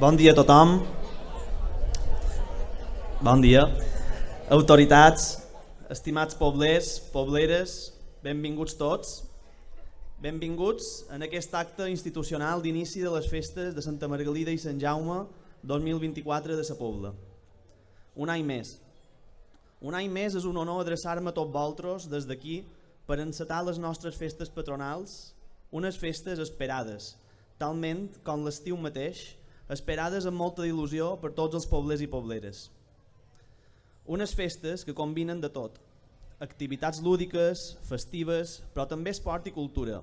Bon dia a tothom. Bon dia. Autoritats, estimats poblers, pobleres, benvinguts tots. Benvinguts en aquest acte institucional d'inici de les festes de Santa Margalida i Sant Jaume 2024 de sa Pobla. Un any més. Un any més és un honor adreçar-me a tots vosaltres des d'aquí per encetar les nostres festes patronals, unes festes esperades, talment com l'estiu mateix, esperades amb molta il·lusió per tots els poblers i pobleres. Unes festes que combinen de tot, activitats lúdiques, festives, però també esport i cultura,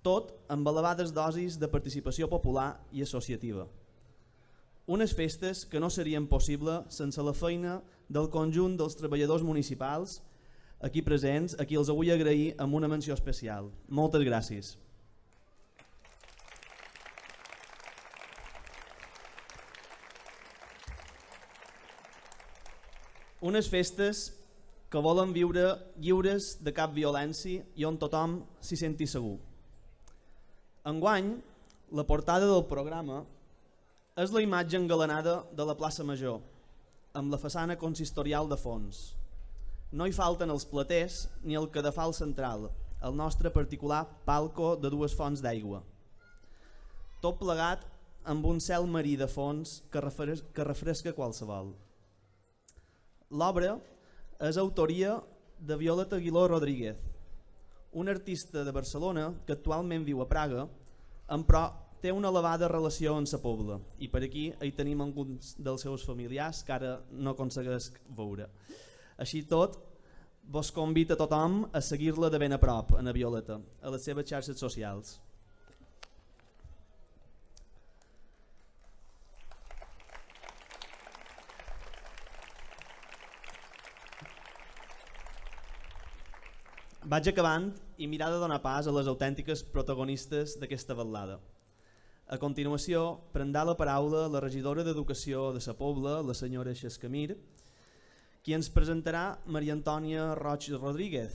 tot amb elevades dosis de participació popular i associativa. Unes festes que no serien possibles sense la feina del conjunt dels treballadors municipals aquí presents, a qui els vull agrair amb una menció especial. Moltes gràcies. Unes festes que volen viure lliures de cap violència i on tothom s'hi senti segur. Enguany, la portada del programa és la imatge engalanada de la plaça Major, amb la façana consistorial de fons. No hi falten els platers ni el cadafal central, el nostre particular palco de dues fonts d'aigua. Tot plegat amb un cel marí de fons que refresca qualsevol. L'obra és autoria de Violeta Aguiló Rodríguez, una artista de Barcelona que actualment viu a Praga, però té una elevada relació amb sa Pobla i per aquí hi tenim alguns dels seus familiars que ara no aconsegueix veure. Així tot, vos convido a tothom a seguir-la de ben a prop, a Violeta, a les seves xarxes socials. Vaig acabant i mirar de donar pas a les autèntiques protagonistes d'aquesta vetllada. A continuació, prendrà la paraula la regidora d'Educació de sa Pobla, la senyora Xescamir, qui ens presentarà Maria Antònia Roig Rodríguez,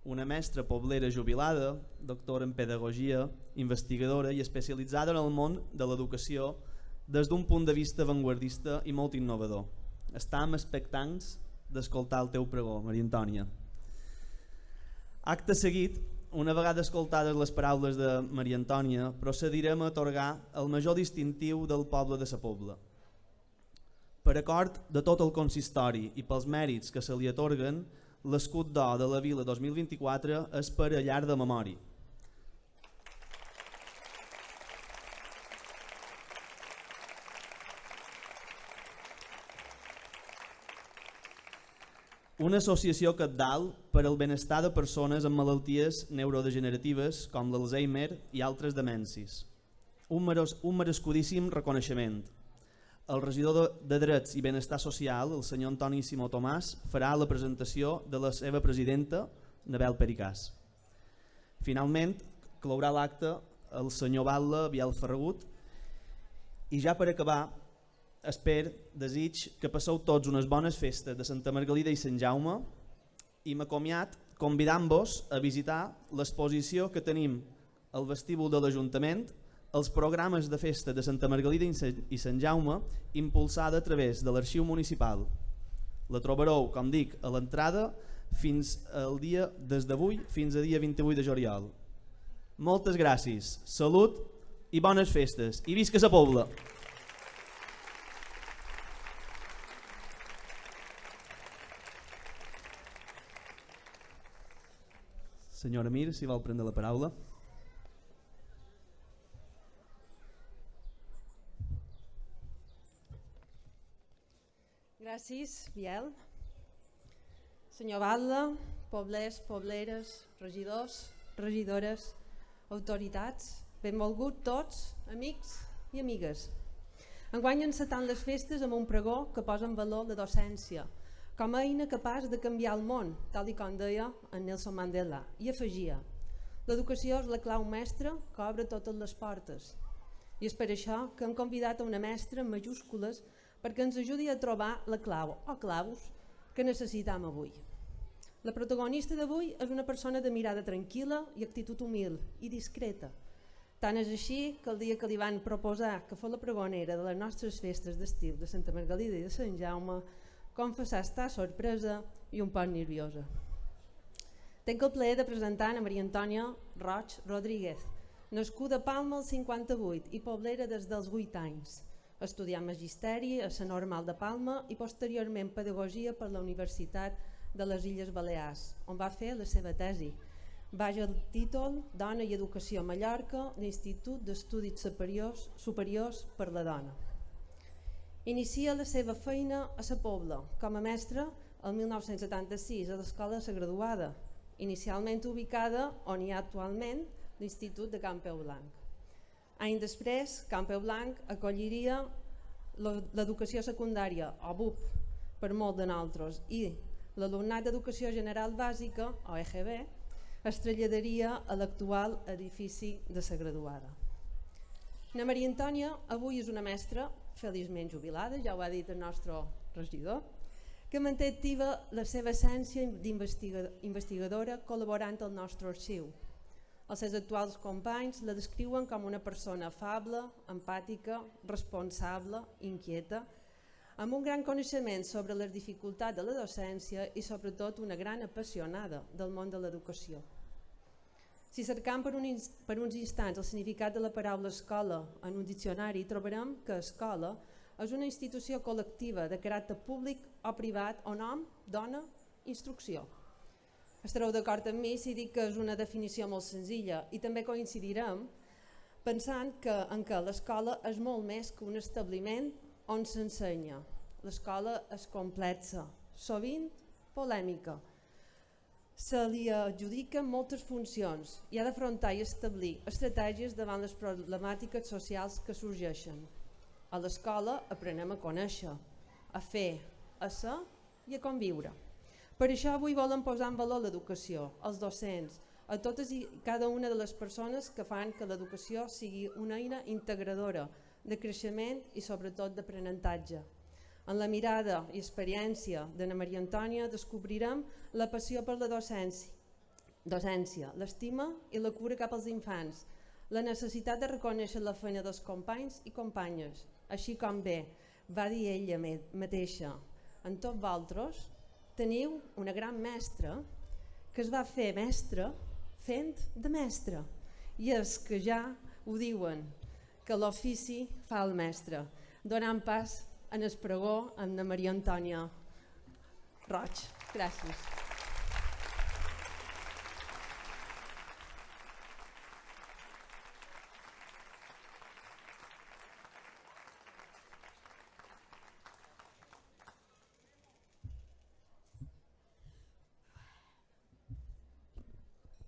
una mestra poblera jubilada, doctora en pedagogia, investigadora i especialitzada en el món de l'educació des d'un punt de vista avantguardista i molt innovador. Estam expectants d'escoltar el teu pregó, Maria Antònia. Acte seguit, una vegada escoltades les paraules de Maria Antònia, procedirem a atorgar el major distintiu del poble de sa Pobla. Per acord de tot el consistori i pels mèrits que se li atorguen, l'escut d'or de la Vila 2024 és per a llar de memòria. Una associació cabdal per al benestar de persones amb malalties neurodegeneratives com l'Alzheimer i altres demències. Un merescudíssim reconeixement. El regidor de Drets i Benestar Social, el senyor Antoni Simó Tomàs, farà la presentació de la seva presidenta, Nabel Pericàs. Finalment, clourà l'acte el senyor Batlle Biel Ferragut i ja per acabar, desig que passeu tots unes bones festes de Santa Margalida i Sant Jaume i m'acomiat convidant-vos a visitar l'exposició que tenim al vestíbul de l'Ajuntament, els programes de festa de Santa Margalida i Sant Jaume impulsada a través de l'Arxiu Municipal. La trobareu, com dic, a l'entrada des d'avui fins a dia 28 de juliol. Moltes gràcies, salut i bones festes i visca sa Pobla! Senyora Mir, si vol prendre la paraula. Gràcies, Biel. Senyor Batlle, poblers, pobleres, regidors, regidores, autoritats, benvolguts tots, amics i amigues. Enguany encetant les festes amb un pregó que posa en valor la docència, com a eina capaç de canviar el món, tal com deia en Nelson Mandela, i afegia: l'educació és la clau mestra que obre totes les portes. I és per això que hem convidat a una mestra en majúscules perquè ens ajudi a trobar la clau o claus que necessitam avui. La protagonista d'avui és una persona de mirada tranquil·la i actitud humil i discreta, Tant és així que el dia que li van proposar que fos la pregonera de les nostres festes d'estiu de Santa Margalida i de Sant Jaume, confessar estar sorpresa i un poc nerviosa. Tenc el plaer de presentar a Maria Antònia Roig Rodríguez, nascuda a Palma el 58 i poblera des dels 8 anys. Estudià magisteri a la Normal de Palma i posteriorment pedagogia per la Universitat de les Illes Balears, on va fer la seva tesi. Baix el títol Dona i Educació a Mallorca, l'Institut d'Estudis Superiors per la Dona. Inicia la seva feina a la Pobla com a mestra el 1976 a l'Escola de la Graduada, inicialment ubicada on hi ha actualment l'Institut de Campeu Blanc. Anys després, Campeu Blanc acolliria l'educació secundària, o BUP, per molt de nosaltres, i l'alumnat d'Educació General Bàsica, o EGB, es traslladaria a l'actual edifici de la Graduada. Na Maria Antònia avui és una mestra feliçment jubilada, ja ho ha dit el nostre regidor, que manté activa la seva essència d'investigadora col·laborant al nostre arxiu. Els seus actuals companys la descriuen com una persona afable, empàtica, responsable, inquieta, amb un gran coneixement sobre les dificultats de la docència i sobretot una gran apassionada del món de l'educació. Si cercam per uns instants el significat de la paraula escola en un diccionari, trobarem que escola és una institució col·lectiva de caràcter públic o privat on hom dona instrucció. Estareu d'acord amb mi si dic que és una definició molt senzilla i també coincidirem pensant que l'escola és molt més que un establiment on s'ensenya. L'escola és complexa, sovint polèmica. Se li adjudiquen moltes funcions i ha d'afrontar i establir estratègies davant les problemàtiques socials que sorgeixen. A l'escola aprenem a conèixer, a fer, a ser i a conviure. Per això avui volem posar en valor l'educació, els docents, a totes i cada una de les persones que fan que l'educació sigui una eina integradora de creixement i sobretot d'aprenentatge. En la mirada i experiència d'Anna Maria Antònia descobrirem la passió per la docència, l'estima i la cura cap als infants, la necessitat de reconèixer la feina dels companys i companyes, així com bé va dir ella mateixa, en tots vosaltres teniu una gran mestra que es va fer mestra fent de mestre, i és que ja ho diuen, que l'ofici fa el mestre. Donant pas en el pregó amb la Maria Antònia Roig. Gràcies.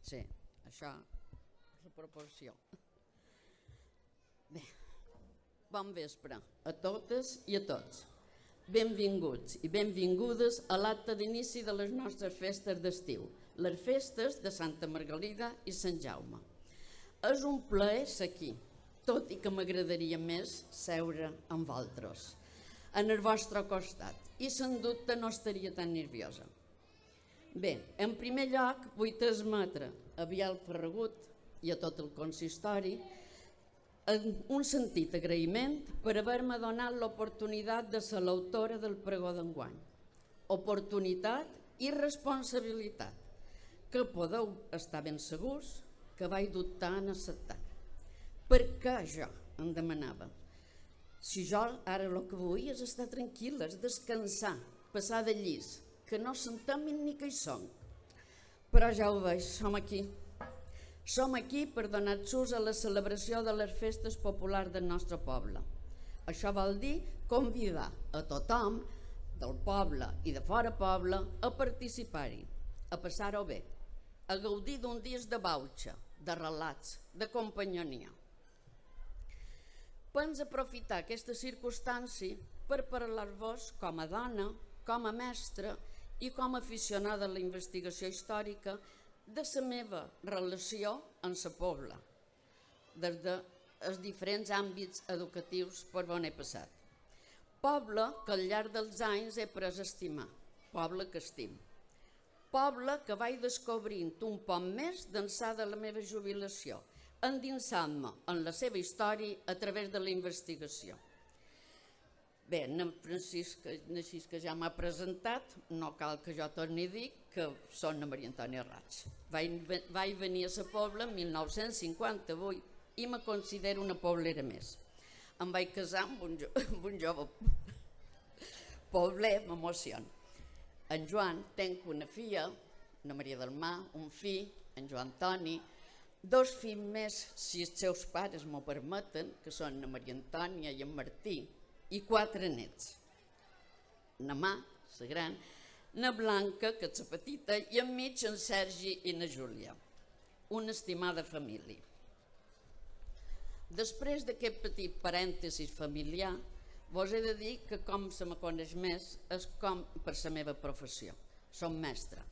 Sí, això és la proporció. Bé, bon vespre a totes i a tots. Benvinguts i benvingudes a l'acte d'inici de les nostres festes d'estiu, les festes de Santa Margalida i Sant Jaume. És un plaer ser aquí, tot i que m'agradaria més seure amb vosaltres, en el vostre costat, i sense dubte no estaria tan nerviosa. Bé, en primer lloc vull transmetre a Biel Ferragut i a tot el consistori un sentit agraïment per haver-me donat l'oportunitat de ser l'autora del pregó d'enguany. Oportunitat i responsabilitat, que podeu estar ben segurs que vaig dubtar en acceptar. Per què jo? Em demanava. Si jo ara el que vull és estar tranquil·la, és descansar, passar de llis, que no s'entemin ni que hi som. Però ja ho veig, som aquí. Som aquí per donar sus a la celebració de les festes populars del nostre poble. Això vol dir convidar a tothom del poble i de fora poble a participar-hi, a passar-ho bé, a gaudir d'un dia de bauxa, de relats, de companyonia. Penso aprofitar aquesta circumstància per parlar-vos com a dona, com a mestra i com a aficionada a la investigació històrica de la meva relació amb la pobla, des dels diferents àmbits educatius per on he passat. Poble que al llarg dels anys he pres a estimar, poble que estim. Poble que vaig descobrint un poc més d'ençà de la meva jubilació, endinsant-me en la seva història a través de la investigació. Bé, en Francisc, així que ja m'ha presentat, no cal que jo torni a dir que són la Maria Antònia Raig. Vaig venir a la Pobla en 1958 i me considero una poblera més. Em vaig casar amb un jove pobler, m'emociona. En Joan, tenc una filla, la Maria del Mar, un fill, en Joan Toni, 2 fills més, si els seus pares m'ho permeten, que són la Maria Antònia i en Martí, i 4 nets. Na Mà, la gran, na Blanca, que és la petita, i enmig en Sergi i na Júlia. Una estimada família. Després d'aquest petit parèntesis familiar, vos he de dir que com se me coneix més és com per la meva professió. Som mestra.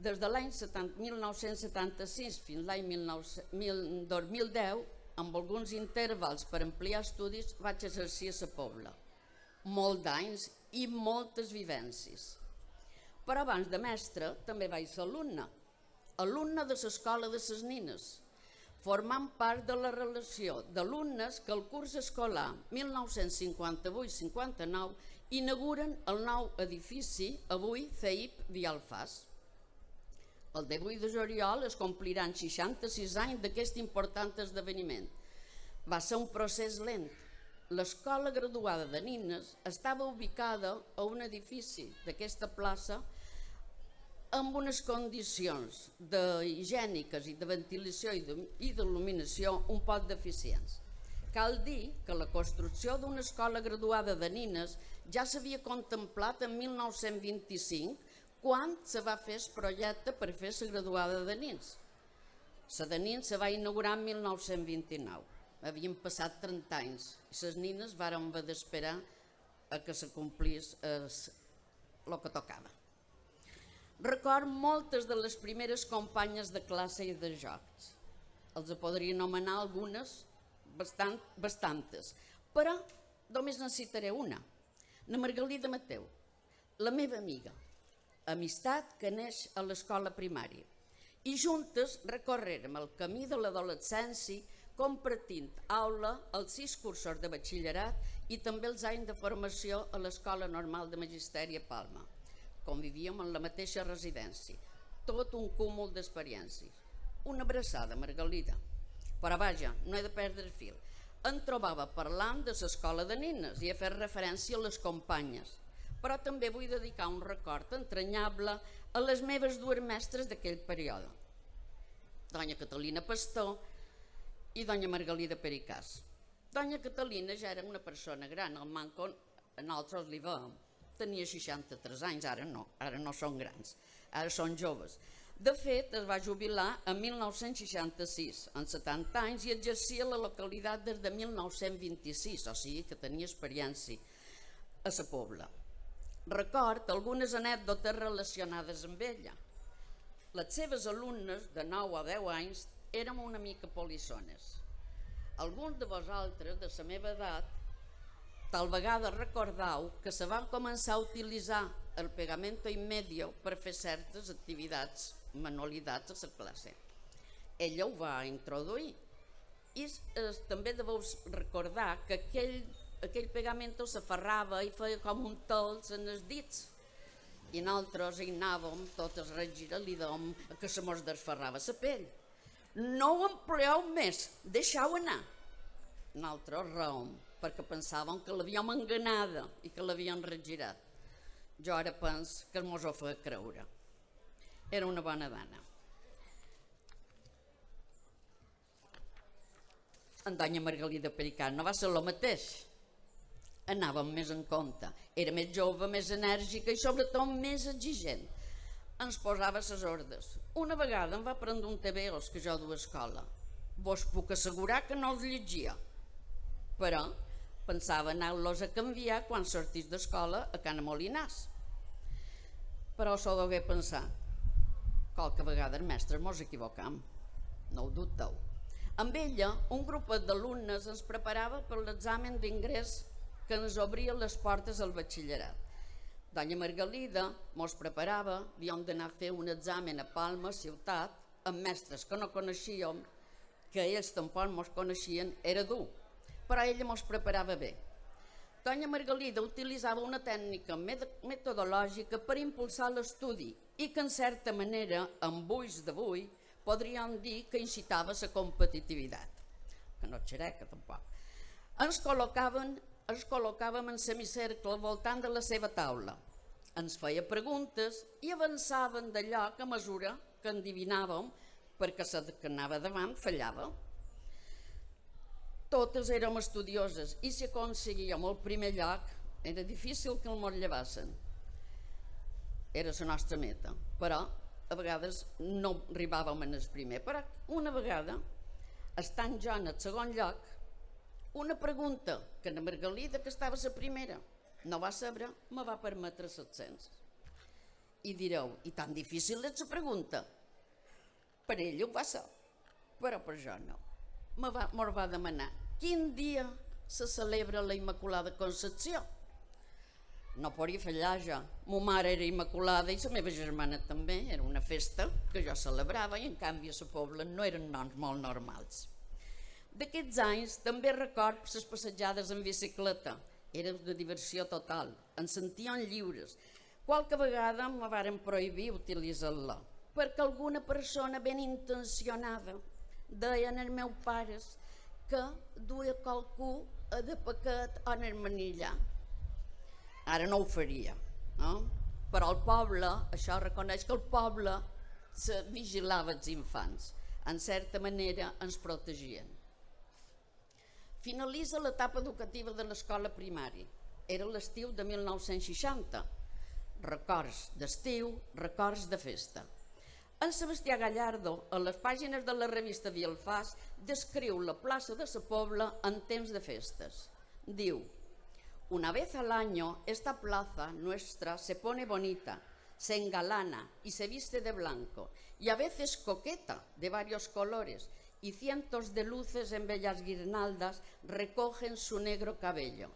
Des de l'any 1976 fins l'any 2010, amb alguns intervals per ampliar estudis, vaig exercir a la Pobla. Molt d'anys i moltes vivències. Però abans de mestra també vaig ser alumna de l'escola de les nines, formant part de la relació d'alumnes que el curs escolar 1958-59 inauguren el nou edifici, avui CEIP Vialfàs. El 18 de juliol es compliran 66 anys d'aquest important esdeveniment. Va ser un procés lent. L'escola graduada de nines estava ubicada a un edifici d'aquesta plaça amb unes condicions higièniques i de ventilació i d'il·luminació un poc deficients. Cal dir que la construcció d'una escola graduada de nines ja s'havia contemplat en 1925, quan se va fer el projecte per fer la graduada de nins. La de nins se va inaugurar en 1929. Havien passat 30 anys i les nines varen haver d'esperar que se complís el que tocava. Record moltes de les primeres companyes de classe i de jocs. Els podria anomenar algunes, bastantes, però només en citaré una. La Margalida Mateu, la meva amiga, amistat que neix a l'escola primària. I juntes recorrerem el camí de l'adolescència compartint aula els 6 cursos de batxillerat i també els anys de formació a l'Escola Normal de Magisteri a Palma. Convivíem en la mateixa residència, tot un cúmul d'experiències. Una abraçada, Margalida. Però vaja, no he de perdre el fil. Em trobava parlant de l'escola de nines i he fet referència a les companyes, però també vull dedicar un record entranyable a les meves 2 mestres d'aquell període, Doña Catalina Pastor i Doña Margalida Pericàs. Doña Catalina ja era una persona gran, al manco nosaltres li veiem. Tenia 63 anys, ara no són grans, ara són joves. De fet, es va jubilar en 1966, amb 70 anys, i exercia la localitat des de 1926, o sigui que tenia experiència a la Pobla. Record algunes anècdotes relacionades amb ella. Les seves alumnes, de 9 a 10 anys, érem una mica polissones. Alguns de vosaltres, de la meva edat, tal vegada recordeu que se van començar a utilitzar el pegamento in medio per fer certes activitats, manualitats a la classe. Ella ho va introduir i també deveu recordar que aquell pegamento s'aferrava i feia com un talç en els dits i nosaltres hi anàvem totes regiralidom que se mos desferrava la pell. No ho empleeu més, deixeu anar. Nosaltres raom, perquè pensàvem que l'havíem enganada i que l'havien regirat. Jo ara penso que mos ho feia creure. Era una bona dona. En Doña Margalida Pericàs no va ser el mateix. Anàvem més en compte. Era més jove, més enèrgica i sobretot més exigent. Ens posava a les ordres. Una vegada em va prendre un TVOs que jo duia a escola. Vos puc assegurar que no els llegia. Però pensava anar-los a canviar quan sortís d'escola a Can Molinàs. Però s'ho degué pensar. Qualque vegada els mestres mos equivocam, no ho dubteu. Amb ella, un grup d'alumnes ens preparava per l'examen d'ingrés que ens obria les portes al batxillerat. Doña Margalida mos preparava, havíem d'anar a fer un examen a Palma, ciutat, amb mestres que no coneixíem que ells tampoc mos coneixien, era dur, però ella mos preparava bé. Doña Margalida utilitzava una tècnica metodològica per impulsar l'estudi i que, en certa manera, amb ulls d'avui, podríem dir que incitava la competitivitat. Que no xereca, tampoc. Ens col·locàvem en semicercle al voltant de la seva taula. Ens feia preguntes i avançaven d'allò que a mesura que endivinàvem, perquè la que anava davant fallava. Totes érem estudioses i si aconseguíem el primer lloc era difícil que el mos llevassen. Era la nostra meta, però a vegades no arribàvem en el primer. Però una vegada, estant jo en el segon lloc, una pregunta que la Margalida, que estava la primera, no va saber, me va permetre 700. I direu, i tan difícil és la pregunta? Per ell ho va ser, però per jo no. Mos va demanar quin dia se celebra la Immaculada Concepció. No podia fallar jo. Ma mare era immaculada i la meva germana també. Era una festa que jo celebrava i en canvi a la Pobla no eren noms molt normals. D'aquests anys també record les passejades en bicicleta. Era de diversió total. Ens sentíem lliures. Qualque vegada me varen prohibir utilitzar-la perquè alguna persona ben intencionada deien els meus pares que duia qualcú de paquet en el manillar. Ara no ho faria, no? Però el poble, això reconeix que el poble se vigilava els infants. En certa manera ens protegien. Finalitza l'etapa educativa de l'escola primària. Era l'estiu de 1960. Records d'estiu, records de festa. En Sebastià Gallardo, a les pàgines de la revista Vielfas, descriu la plaça de la Pobla en temps de festes. Diu, una vez al año esta plaza nuestra se pone bonita, se engalana y se viste de blanco, y a veces coqueta de varios colores, y cientos de luces en bellas guirnaldas recogen su negro cabello.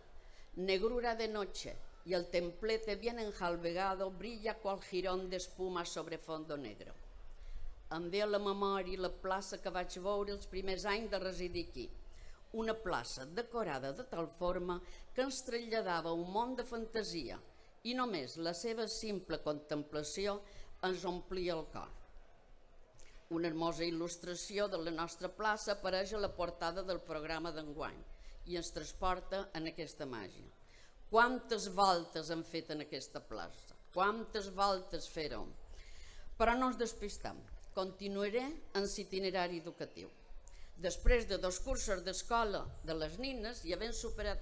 Negrura de noche, y el templete bien enjalbegado brilla cual jirón de espuma sobre fondo negro. Em ve a la memòria la plaça que vaig veure els primers anys de residir aquí. Una plaça decorada de tal forma que ens traslladava un món de fantasia i només la seva simple contemplació ens omplia el cor. Una hermosa il·lustració de la nostra plaça apareix a la portada del programa d'enguany i ens transporta en aquesta màgia. Quantes voltes han fet en aquesta plaça, quantes voltes fèrem. Però no ens despistam. Continuaré en l'itinerari educatiu. Després de 2 cursos d'escola de les nines i havent superat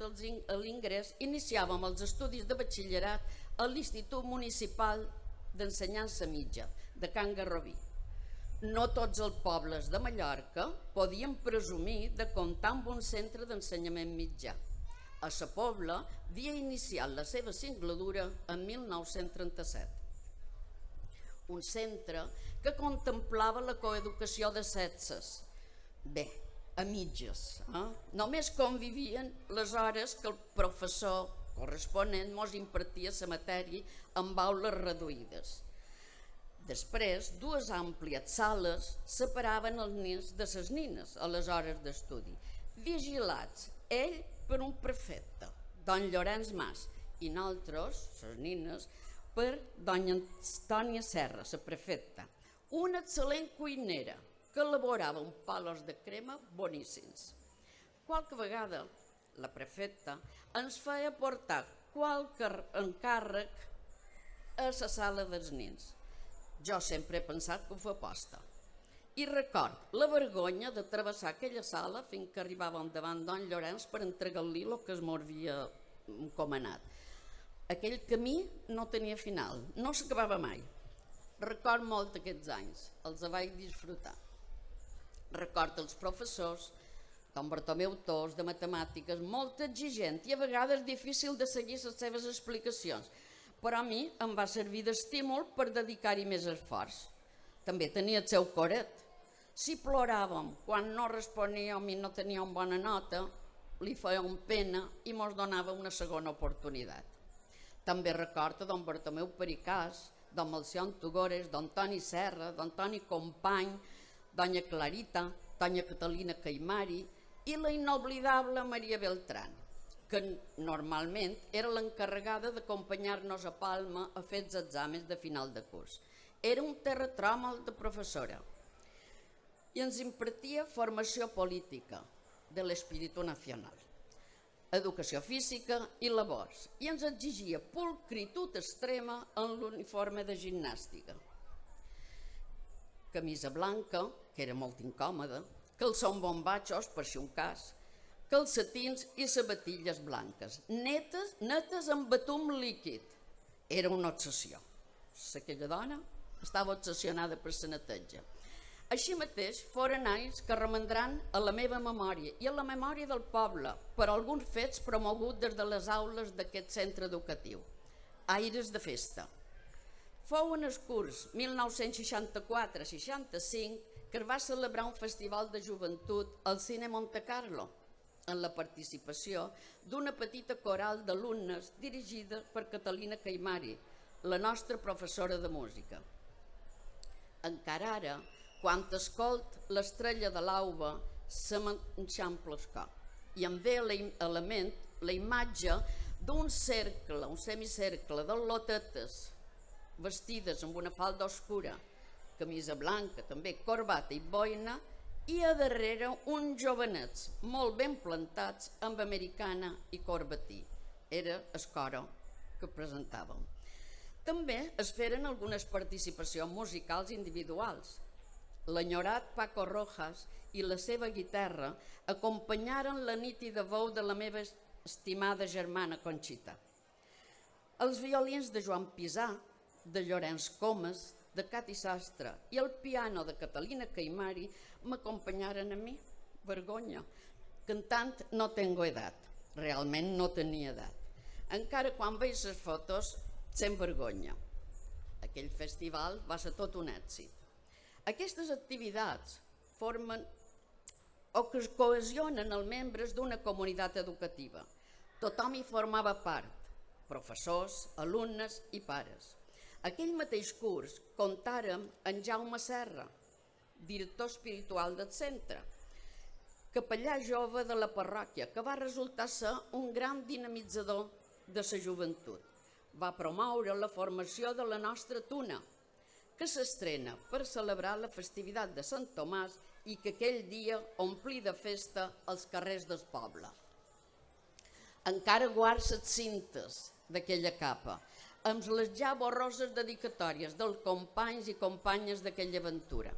l'ingrés, iniciàvem els estudis de batxillerat a l'Institut Municipal d'Ensenyança Mitja de Can Garrobí. No tots els pobles de Mallorca podien presumir de comptar amb un centre d'ensenyament mitjà. A la Pobla havia iniciat la seva singladura en 1937. Un centre que contemplava la coeducació de sexes. Bé, a mitges. Només convivien les hores que el professor corresponent mos impartia la matèria amb aules reduïdes. Després, 2 àmplies sales separaven els nens de les nines a les hores d'estudi, vigilats, ell per un prefecte, don Llorenç Mas, i nosaltres, les nines, per doña Antònia Serra, la prefecta, una excel·lent cuinera que elaborava uns palos de crema boníssims. Qualque vegada la prefecta ens feia portar qualque encàrrec a la sala dels nens. Jo sempre he pensat que ho fa aposta. I record la vergonya de travessar aquella sala fins que arribàvem davant don Llorenç per entregar-li el que es m'havia encomanat. Aquell camí no tenia final, no s'acabava mai. Record molt aquests anys, els vaig disfrutar. Record els professors, don Bartomeu Tos, de matemàtiques, molt exigent i a vegades difícil de seguir les seves explicacions, però a mi em va servir d'estímul per dedicar-hi més esforç. També tenia el seu coret. Si ploràvem quan no responíem i no teníem bona nota, li fèiem pena i mos donava una segona oportunitat. També recorda don Bartomeu Pericàs, don Melcion Tugores, don Toni Serra, don Toni Company, doña Clarita, Tonya Catalina Caimari i la inoblidable Maria Beltrán, que normalment era l'encarregada d'acompanyar-nos a Palma a fer els exàmens de final de curs. Era un terratròmol de professora i ens impartia formació política de l'espíritu nacional, educació física i labors, i ens exigia pulcritud extrema en l'uniforme de gimnàstica. Camisa blanca, que era molt incòmoda, calçons bombatxos, per si un cas, calcetins i sabatilles blanques, netes amb betum líquid. Era una obsessió. Aquella dona estava obsessionada per la neteja. Així mateix, foren anys que remendran a la meva memòria i a la memòria del poble per alguns fets promoguts des de les aules d'aquest centre educatiu. Aires de festa. Fou en el curs 1964-65 que es va celebrar un festival de joventut al Cine Monte Carlo, en la participació d'una petita coral d'alumnes dirigida per Catalina Caimari, la nostra professora de música. Encara ara, quan escolt l'estrella de l'auba, se m'enxampla el cor i em ve a la ment la imatge d'un cercle, un semicercle de lotetes vestides amb una falda oscura, camisa blanca, també corbata i boina, i a darrere uns jovenets molt ben plantats amb americana i corbatí. Era el coro que presentàvem. També es feren algunes participacions musicals individuals. L'enyorat Paco Rojas i la seva guitarra acompanyaren la nítida veu de la meva estimada germana Conxita. Els violins de Joan Pisà, de Llorenç Comas, de Cati Sastre i el piano de Catalina Caimari m'acompanyaren a mi, vergonya, cantant No tengo edat. Realment no tenia edat. Encara quan veig les fotos, se'n vergonya. Aquell festival va ser tot un èxit. Aquestes activitats formen o que es cohesionen els membres d'una comunitat educativa. Tothom hi formava part, professors, alumnes i pares. Aquell mateix curs comptàrem en Jaume Serra, director espiritual del centre, capellà jove de la parròquia, que va resultar ser un gran dinamitzador de la joventut. Va promoure la formació de la nostra tuna, que s'estrena per celebrar la festivitat de Sant Tomàs i que aquell dia omplí de festa els carrers del poble. Encara guardo les cintes d'aquella capa, amb les ja borroses dedicatòries dels companys i companyes d'aquella aventura.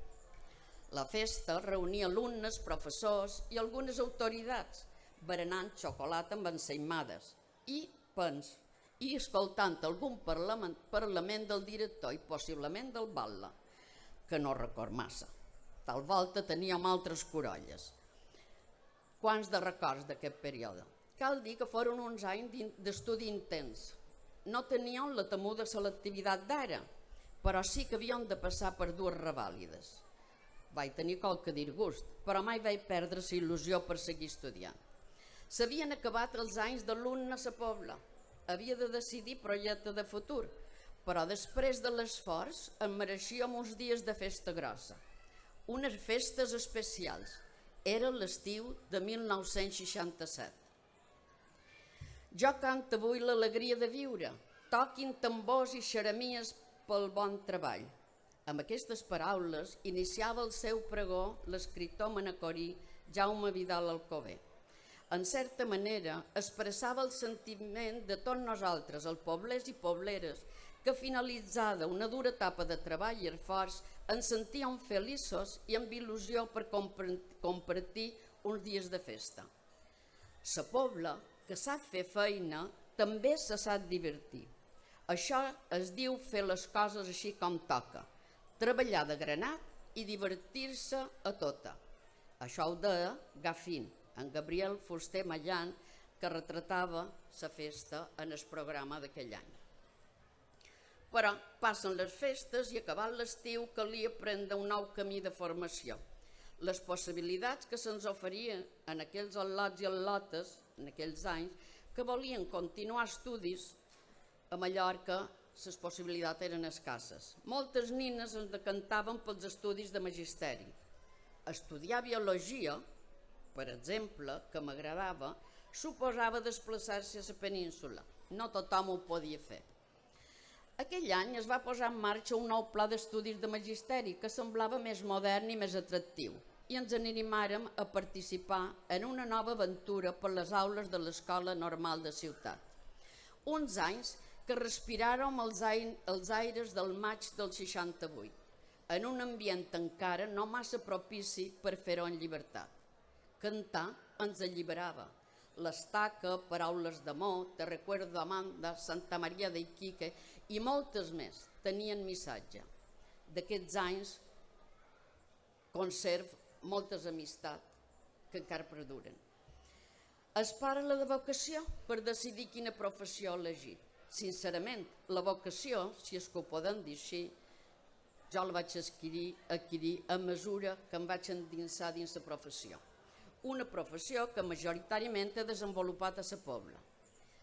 La festa reunia alumnes, professors i algunes autoritats, berenant xocolata amb ensaïmades i pans, i escoltant algun parlament del director i possiblement del batlle, que no record massa. Tal volta teníem altres corolles. Quants de records d'aquest període? Cal dir que foren uns anys d'estudi intens. No teníem la temuda selectivitat d'ara, però sí que havíem de passar per dues revàlides. Vaig tenir qualque disgust, però mai vaig perdre la il·lusió per seguir estudiant. S'havien acabat els anys d'alumne a la Pobla. Havia de decidir projecte de futur, però després de l'esforç em mereixíem uns dies de festa grossa. Unes festes especials. Era l'estiu de 1967. Jo canto avui l'alegria de viure, toquin tambors i xeramies pel bon treball. Amb aquestes paraules iniciava el seu pregó l'escriptor manacorí Jaume Vidal Alcover. En certa manera expressava el sentiment de tots nosaltres, els poblers i pobleres, que finalitzada una dura etapa de treball i esforç ens sentíem feliços i amb il·lusió per compartir uns dies de festa. La Pobla, que sap fer feina, també se sap divertir. Això es diu fer les coses així com toca, treballar de granat i divertir-se a tota. Això ho deia Gafín, en Gabriel Fuster Mallan, que retratava la festa en el programa d'aquell any. Però passen les festes i acabat l'estiu calia prendre un nou camí de formació. Les possibilitats que se'ns oferien en aquells al·lots i al·lotes, en aquells anys, que volien continuar estudis a Mallorca, les possibilitats eren escasses. Moltes nines ens decantaven pels estudis de magisteri. Estudiar biologia, per exemple, que m'agradava, suposava desplaçar-se a la península. No tothom ho podia fer. Aquell any es va posar en marxa un nou pla d'estudis de magisteri que semblava més modern i més atractiu i ens animàrem a participar en una nova aventura per les aules de l'Escola Normal de Ciutat. Uns anys que respiràrem els aires del maig del 68, en un ambient encara no massa propici per fer-ho en llibertat. Cantar ens alliberava. L'Estaca, Paraules d'amor, Te recuerdo Amanda, Santa Maria de Iquique i moltes més tenien missatge. D'aquests anys conservo moltes amistats que encara perduren. Es parla de vocació per decidir quina professió elegir. Sincerament, la vocació, si és que ho podem dir així, jo la vaig adquirir a mesura que em vaig endinsar dins la professió. Una professió que majoritàriament he desenvolupat a la Pobla.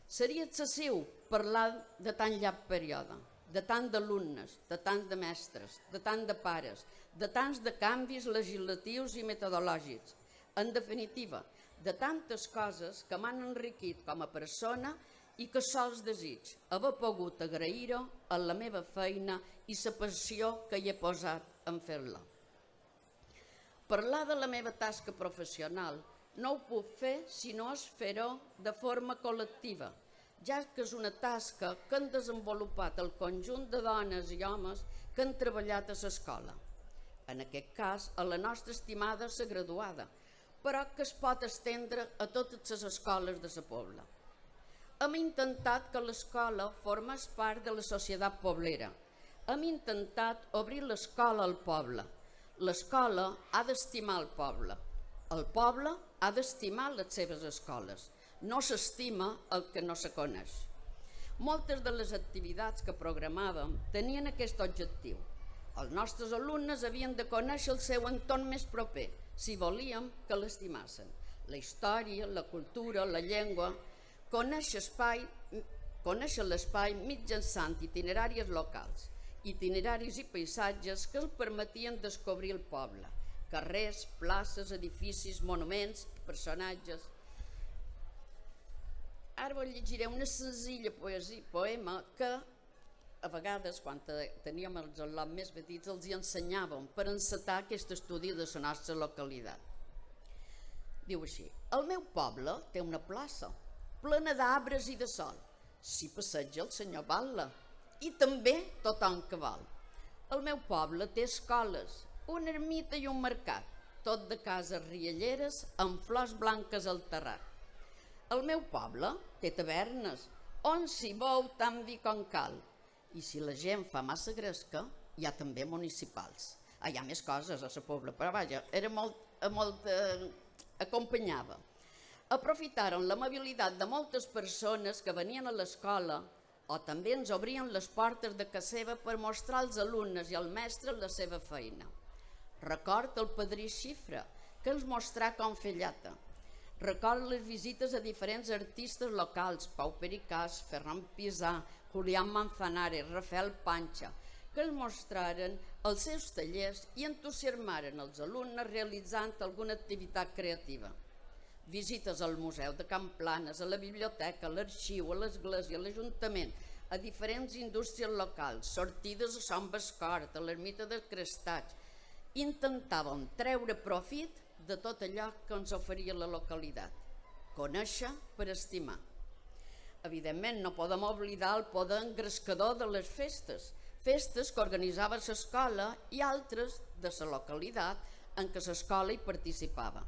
Seria excessiu parlar de tan llarg període, de tant d'alumnes, de tant de mestres, de tant de pares, de tants de canvis legislatius i metodològics. En definitiva, de tantes coses que m'han enriquit com a persona i que sols desig haver pogut agrair-ho a la meva feina i la passió que hi he posat en fer-la. Parlar de la meva tasca professional no ho puc fer si no és fer-ho de forma col·lectiva, ja que és una tasca que han desenvolupat el conjunt de dones i homes que han treballat a l'escola. En aquest cas, a la nostra estimada la graduada, però que es pot estendre a totes les escoles de la Pobla. Hem intentat que l'escola formés part de la societat poblera. Hem intentat obrir l'escola al poble. L'escola ha d'estimar el poble ha d'estimar les seves escoles. No s'estima el que no se coneix. Moltes de les activitats que programàvem tenien aquest objectiu. Els nostres alumnes havien de conèixer el seu entorn més proper, si volíem que l'estimassen. La història, la cultura, la llengua, conèixer l'espai mitjançant itineraris locals, itineraris i paisatges que els permetien descobrir el poble, carrers, places, edificis, monuments, personatges. Ara vos llegiré una senzilla poema que a vegades, quan teníem els alumnes més petits, els hi ensenyàvem per encetar aquest estudi de la nostra localitat. Diu així: el meu poble té una plaça plena d'arbres i de sol. S'hi passeja el senyor Batlle i també tothom que vol. El meu poble té escoles, una ermita i un mercat, tot de cases rialleres amb flors blanques al terrat. El meu poble té tavernes, on s'hi beu tant vi com cal, i si la gent fa massa gresca, hi ha també municipals. Hi ha més coses a la Pobla, però vaja, era molt acompanyava. Aprofitaren l'amabilitat de moltes persones que venien a l'escola o també ens obrien les portes de casa seva per mostrar als alumnes i al mestre la seva feina. Record el padrí Xifra, que ens mostrà com fer llata. Record les visites a diferents artistes locals, Pau Pericàs, Ferran Pisà, Julián Manzanares, Rafael Panxa, que ens mostraren els seus tallers i entusiasmaren els alumnes realitzant alguna activitat creativa. Visites al Museu de Can Planes, a la biblioteca, a l'arxiu, a l'església, a l'Ajuntament, a diferents indústries locals, sortides a Sant Bascort, a l'ermita dels Crestats. Intentàvem treure profit de tot allò que ens oferia la localitat. Conèixer per estimar. Evidentment, no podem oblidar el poder engrescador de les festes que organitzava l'escola i altres de la localitat en què l'escola hi participava.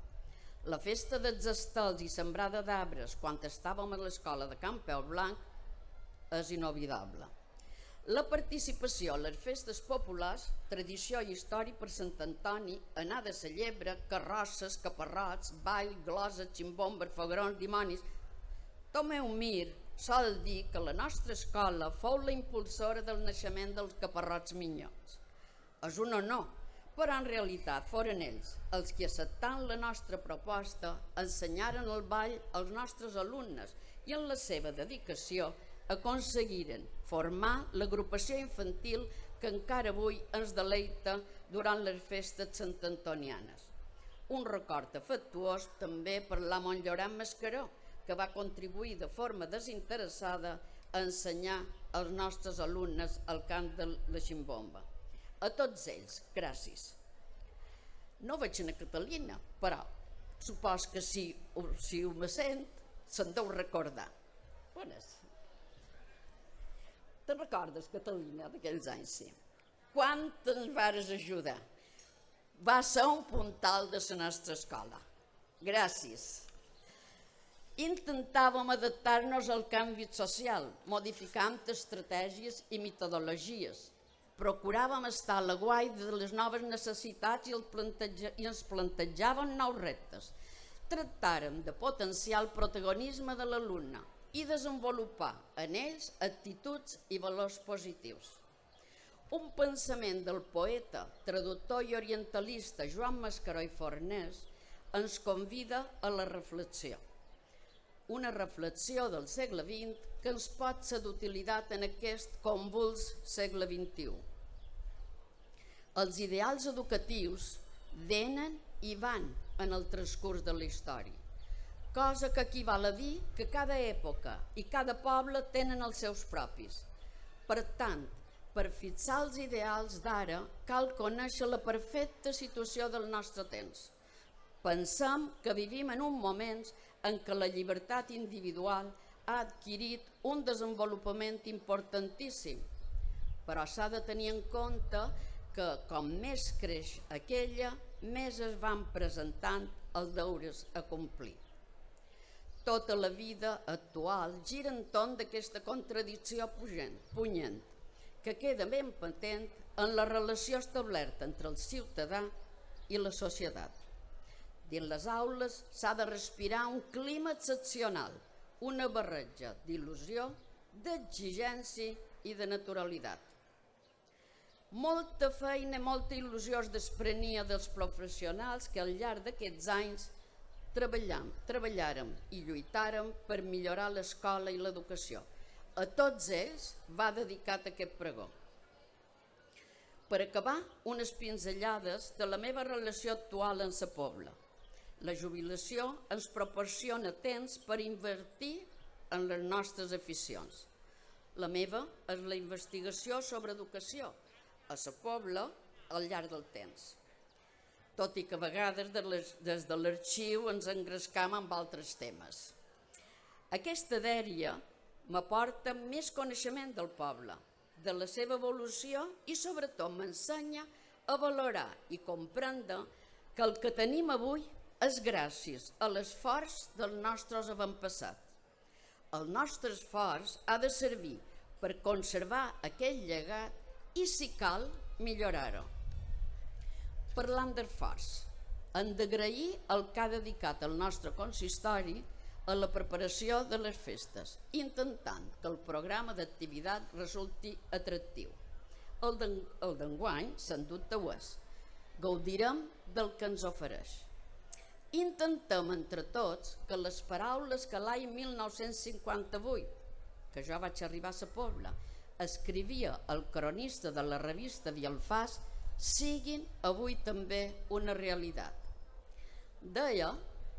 La festa dels estels i sembrada d'arbres quan estàvem a l'escola de Can Peu Blanc és inoblidable. La participació a les festes populars, tradició i història per Sant Antoni, anades a llebre, carrosses, caparrots, ball, gloses, ximbombes, foguerons, dimonis. Tomeu Mir sol dir que la nostra escola fou la impulsora del naixement dels caparrots minyons. És un honor, però en realitat foren ells els que, acceptant la nostra proposta, ensenyaren el ball als nostres alumnes i en la seva dedicació aconseguiren formar l'agrupació infantil que encara avui ens deleita durant les festes santantonianes. Un record afectuós també per l'amo Llorenç Mascaró, que va contribuir de forma desinteressada a ensenyar als nostres alumnes el cant de la ximbomba. A tots ells, gràcies. No veig a Catalina, però supos que si ho me sent, se'n deu recordar. Bones. Te'n recordes, Catalina, d'aquells anys, sí? Quan ens vares ajudar? Va ser un puntal de la nostra escola. Gràcies. Intentàvem adaptar-nos al canvi social, modificant estratègies i metodologies. Procuràvem estar a l'aguait de les noves necessitats i ens plantejàvem nous reptes. Tractàrem de potenciar el protagonisme de l'alumne i desenvolupar en ells actituds i valors positius. Un pensament del poeta, traductor i orientalista Joan Mascaró i Fornés ens convida a la reflexió. Una reflexió del segle XX que ens pot ser d'utilitat en aquest convuls segle XXI. Els ideals educatius venen i van en el transcurs de la història, cosa que equival a dir que cada època i cada poble tenen els seus propis. Per tant, per fixar els ideals d'ara cal conèixer la perfecta situació del nostre temps. Pensem que vivim en un moment en què la llibertat individual ha adquirit un desenvolupament importantíssim, però s'ha de tenir en compte que com més creix aquella, més es van presentant els deures a complir. Tota la vida actual gira entorn d'aquesta contradicció punyent, que queda ben patent en la relació establerta entre el ciutadà i la societat. Dins les aules s'ha de respirar un clima excepcional, una barreja d'il·lusió, d'exigència i de naturalitat. Molta feina, molta il·lusió es desprenia dels professionals que al llarg d'aquests anys treballàrem i lluitàrem per millorar l'escola i l'educació. A tots ells va dedicat aquest pregó. Per acabar, unes pinzellades de la meva relació actual amb la pobla. La jubilació ens proporciona temps per invertir en les nostres aficions. La meva és la investigació sobre educació a la pobla al llarg del temps. Tot i que a vegades des de l'arxiu ens engrescam amb altres temes. Aquesta dèria m'aporta més coneixement del poble, de la seva evolució i sobretot m'ensenya a valorar i comprendre que el que tenim avui és gràcies a l'esforç dels nostres avantpassats. El nostre esforç ha de servir per conservar aquest llegat i, si cal, millorar-ho. Parlant d'esforç, hem d'agrair el que ha dedicat el nostre consistori a la preparació de les festes, intentant que el programa d'activitat resulti atractiu. El d'enguany, sens dubte ho és. Gaudirem del que ens ofereix. Intentem entre tots que les paraules que l'any 1958, que jo vaig arribar a la pobla, escrivia el cronista de la revista Dialfàs, siguin avui també una realitat. Deia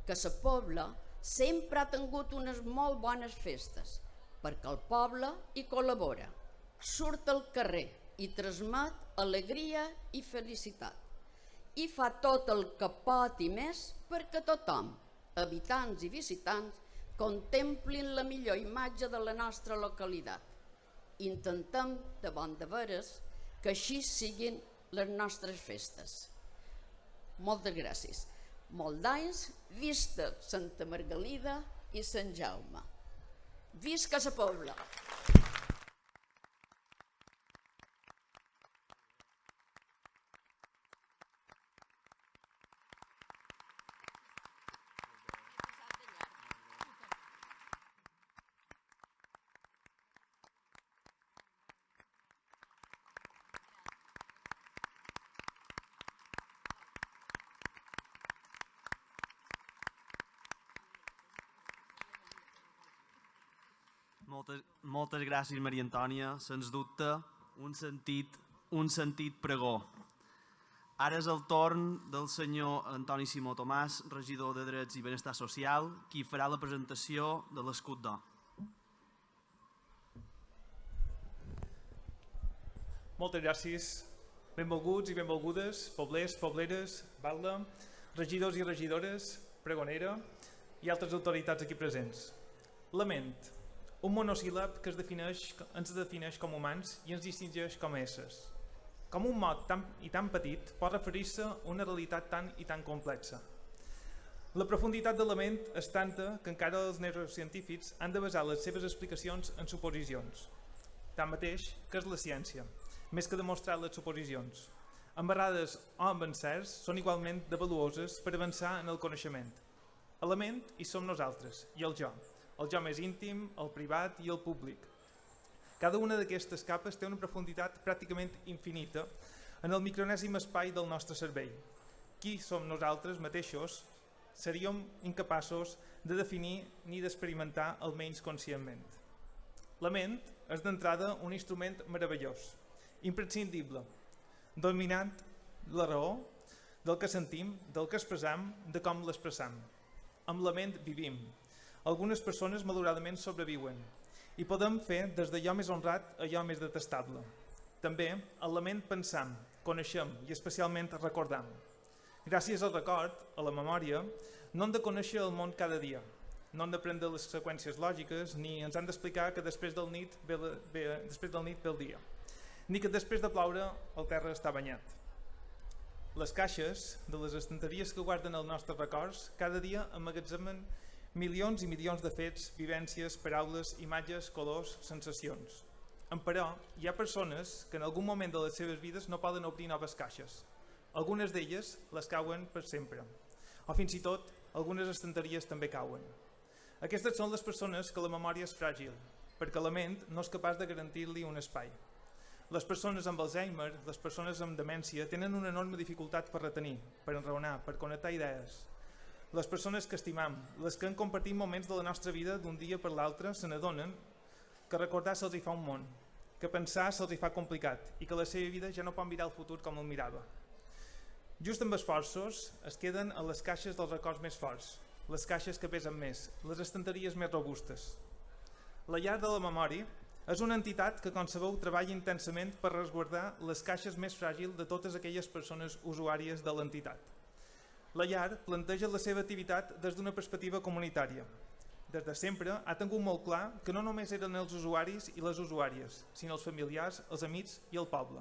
que la pobla sempre ha tingut unes molt bones festes, perquè el poble hi col·labora, surt al carrer i transmet alegria i felicitat. I fa tot el que pot i més perquè tothom, habitants i visitants, contemplin la millor imatge de la nostra localitat. Intentem, de bon de veres, que així siguin les nostres festes. Moltes gràcies. Molt d'anys, visca Santa Margalida i Sant Jaume. Visca la pobla! Moltes gràcies, Maria Antònia. Sens dubte, un sentit pregó. Ara és el torn del senyor Antoni Simó Tomàs, regidor de Drets i Benestar Social, qui farà la presentació de l'escut d'or. Moltes gràcies. Benvolguts i benvolgudes, poblers, pobleres, batlle, regidors i regidores, pregonera i altres autoritats aquí presents. Lament, un monosíl·lab que ens defineix com humans i ens distingeix com a éssers. Com un mot tan petit pot referir-se a una realitat tan i tan complexa. La profunditat de la ment és tanta que encara els neurocientífics han de basar les seves explicacions en suposicions. Tanmateix, què és la ciència? Més que demostrar les suposicions. Embarrades o amb encerts, són igualment valuoses per avançar en el coneixement. A la ment hi som nosaltres, i el jo més íntim, el privat i el públic. Cada una d'aquestes capes té una profunditat pràcticament infinita en el micronèsim espai del nostre cervell. Qui som nosaltres mateixos seríem incapaços de definir ni d'experimentar almenys conscientment. La ment és d'entrada un instrument meravellós, imprescindible, dominant la raó del que sentim, del que expressam, de com l'expressam. Amb la ment vivim. Algunes persones malauradament sobreviuen i podem fer des d'allò més honrat a allò més detestable. També en la ment pensam, coneixem i especialment recordam. Gràcies al record, a la memòria, no hem de conèixer el món cada dia, no hem d'aprendre les seqüències lògiques ni ens han d'explicar que després del nit ve el dia, ni que després de ploure el terra està banyat. Les caixes de les estanteries que guarden els nostres records cada dia emmagatzemen milions i milions de fets, vivències, paraules, imatges, colors, sensacions. Però hi ha persones que en algun moment de les seves vides no poden obrir noves caixes. Algunes d'elles les cauen per sempre. O fins i tot, algunes estanteries també cauen. Aquestes són les persones que la memòria és fràgil, perquè la ment no és capaç de garantir-li un espai. Les persones amb Alzheimer, les persones amb demència, tenen una enorme dificultat per retenir, per enraonar, per connectar idees. Les persones que estimam, les que han compartit moments de la nostra vida d'un dia per l'altre, se n'adonen que recordar se'ls hi fa un món, que pensar se'ls hi fa complicat i que la seva vida ja no pot mirar el futur com el mirava. Just amb esforços es queden a les caixes dels records més forts, les caixes que pesen més, les estanteries més robustes. La llar de la memòria és una entitat que, com sabeu, treballa intensament per resguardar les caixes més fràgils de totes aquelles persones usuàries de l'entitat. La llar planteja la seva activitat des d'una perspectiva comunitària. Des de sempre ha tingut molt clar que no només eren els usuaris i les usuàries, sinó els familiars, els amics i el poble.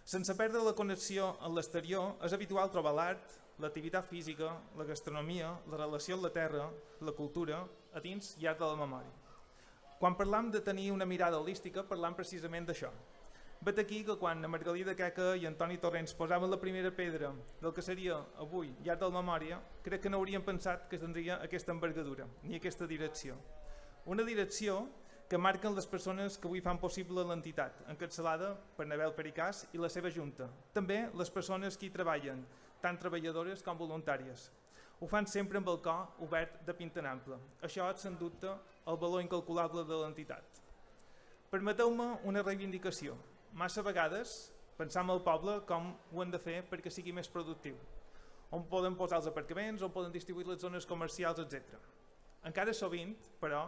Sense perdre la connexió amb l'exterior, és habitual trobar l'art, l'activitat física, la gastronomia, la relació amb la terra, la cultura, a dins i art de la memòria. Quan parlam de tenir una mirada holística, parlam precisament d'això. Vet aquí que quan Margalida Queca i Antoni Torrents posaven la primera pedra del que seria avui llar de la memòria, crec que no haurien pensat que tindria aquesta envergadura ni aquesta direcció. Una direcció que marquen les persones que avui fan possible l'entitat, encapçalada per Nabel Pericàs i la seva junta. També les persones que hi treballen, tant treballadores com voluntàries. Ho fan sempre amb el cor obert de pinta en ample. Això és, sens dubte, el valor incalculable de l'entitat. Permeteu-me una reivindicació. Massa vegades pensam al poble com ho hem de fer perquè sigui més productiu, on poden posar els aparcaments, on poden distribuir les zones comercials, etc. Encara sovint, però,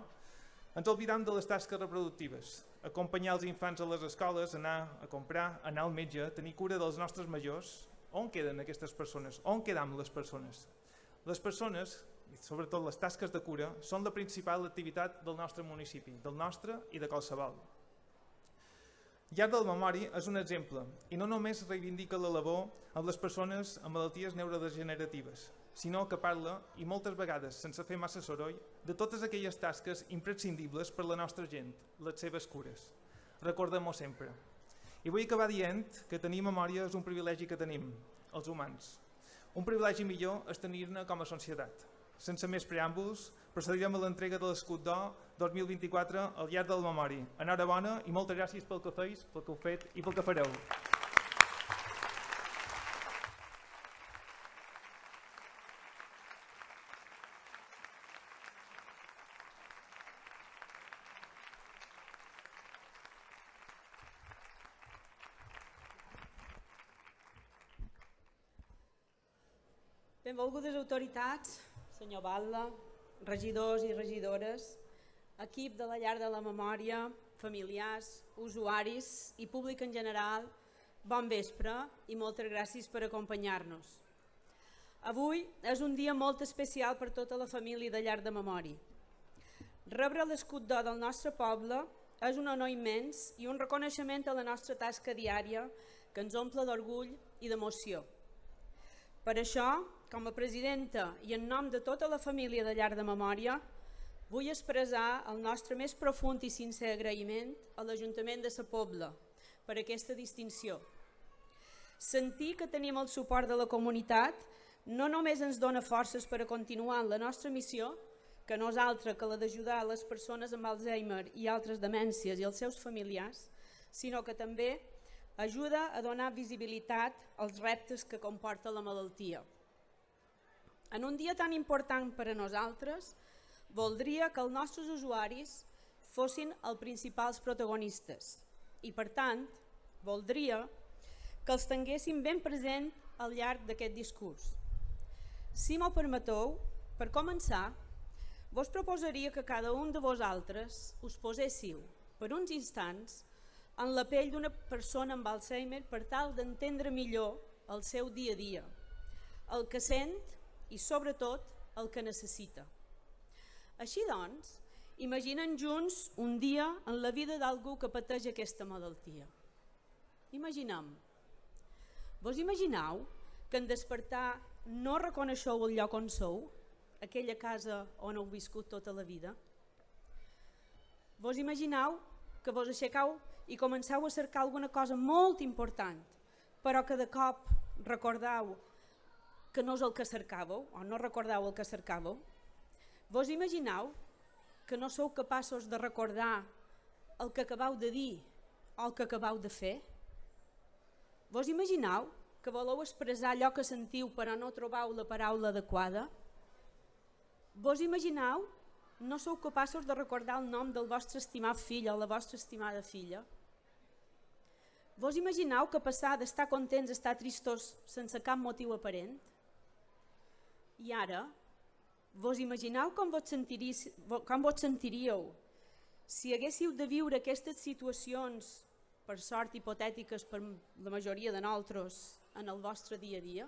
ens oblidam de les tasques reproductives, acompanyar els infants a les escoles, anar a comprar, anar al metge, tenir cura dels nostres majors. On queden aquestes persones? On quedam les persones? Les persones, sobretot les tasques de cura, són la principal activitat del nostre municipi, del nostre i de qualsevol. Llar de la memòria és un exemple i no només reivindica la labor amb les persones amb malalties neurodegeneratives, sinó que parla, i moltes vegades sense fer massa soroll, de totes aquelles tasques imprescindibles per la nostra gent, les seves cures. Recordem-ho sempre. I vull acabar dient que tenir memòria és un privilegi que tenim, els humans. Un privilegi millor és tenir-ne com a societat. Sense més preàmbuls, procedirem a l'entrega de l'escut d'or 2024 al llar de la memòria. Enhorabona i moltes gràcies pel que feis, pel que heu fet i pel que fareu. Benvolgudes autoritats, senyor Batlle, regidors i regidores, equip de la Llar de la Memòria, familiars, usuaris i públic en general, bon vespre i moltes gràcies per acompanyar-nos. Avui és un dia molt especial per tota la família de Llar de Memòria. Rebre l'escut d'or del nostre poble és un honor immens i un reconeixement a la nostra tasca diària que ens omple d'orgull i d'emoció. Per això, com a presidenta i en nom de tota la família de Llar de Memòria, vull expressar el nostre més profund i sincer agraïment a l'Ajuntament de Sa Pobla per aquesta distinció. Sentir que tenim el suport de la comunitat no només ens dona forces per a continuar en la nostra missió, que no és altra que la d'ajudar les persones amb Alzheimer i altres demències i els seus familiars, sinó que també ajuda a donar visibilitat als reptes que comporta la malaltia. En un dia tan important per a nosaltres, voldria que els nostres usuaris fossin els principals protagonistes i, per tant, voldria que els tinguéssim ben present al llarg d'aquest discurs. Si m'ho permeteu, per començar, vos proposaria que cada un de vosaltres us poséssiu per uns instants en la pell d'una persona amb Alzheimer per tal d'entendre millor el seu dia a dia, el que sent i, sobretot, el que necessita. Així doncs, imaginen junts un dia en la vida d'algú que pateix aquesta malaltia. Imaginem. Vos imagineu que en despertar no reconeixeu el lloc on sou, aquella casa on heu viscut tota la vida? Vos imagineu que vos aixequeu i comenceu a cercar alguna cosa molt important, però que de cop recordeu que no és el que cercàveu, o no recordeu el que cercàveu? Vos imagineu que no sou capaços de recordar el que acabeu de dir o el que acabeu de fer? Vos imagineu que voleu expressar allò que sentiu però no trobeu la paraula adequada? Vos imagineu no sou capaços de recordar el nom del vostre estimat fill o la vostra estimada filla? Vos imagineu que passar d'estar contents a estar tristos sense cap motiu aparent? I ara, vos imagineu com vos sentiríeu si haguéssiu de viure aquestes situacions, per sort hipotètiques per la majoria de nosaltres, en el vostre dia a dia?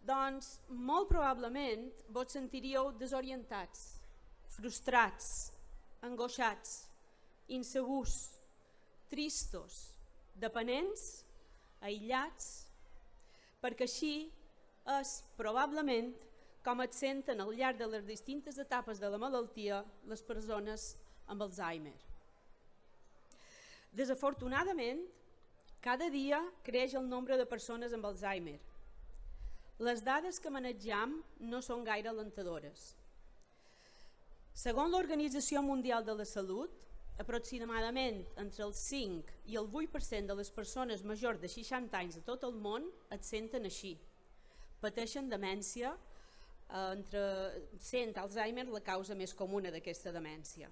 Doncs, molt probablement, vos sentiríeu desorientats, frustrats, angoixats, insegurs, tristos, dependents, aïllats, perquè així és, probablement, com et senten al llarg de les distintes etapes de la malaltia les persones amb Alzheimer. Desafortunadament, cada dia creix el nombre de persones amb Alzheimer. Les dades que manegem no són gaire alentadores. Segons l'Organització Mundial de la Salut, aproximadament entre el 5 i el 8% de les persones majors de 60 anys de tot el món et senten així. Pateixen demència, sent Alzheimer la causa més comuna d'aquesta demència.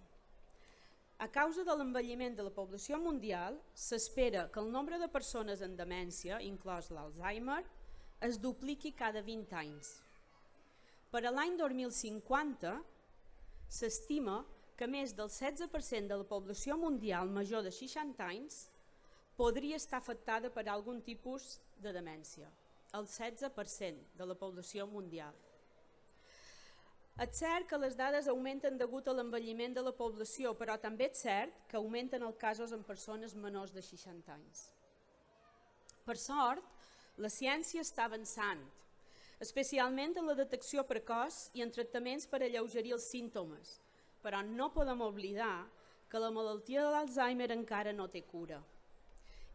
A causa de l'envelliment de la població mundial, s'espera que el nombre de persones amb demència, inclòs l'Alzheimer, es dupliqui cada 20 anys. Per a l'any 2050, s'estima que més del 16% de la població mundial major de 60 anys podria estar afectada per algun tipus de demència. El 16% de la població mundial. És cert que les dades augmenten degut a l'envelliment de la població, però també és cert que augmenten els casos en persones menors de 60 anys. Per sort, la ciència està avançant, especialment en la detecció precoç i en tractaments per alleugerir els símptomes, però no podem oblidar que la malaltia de l'Alzheimer encara no té cura.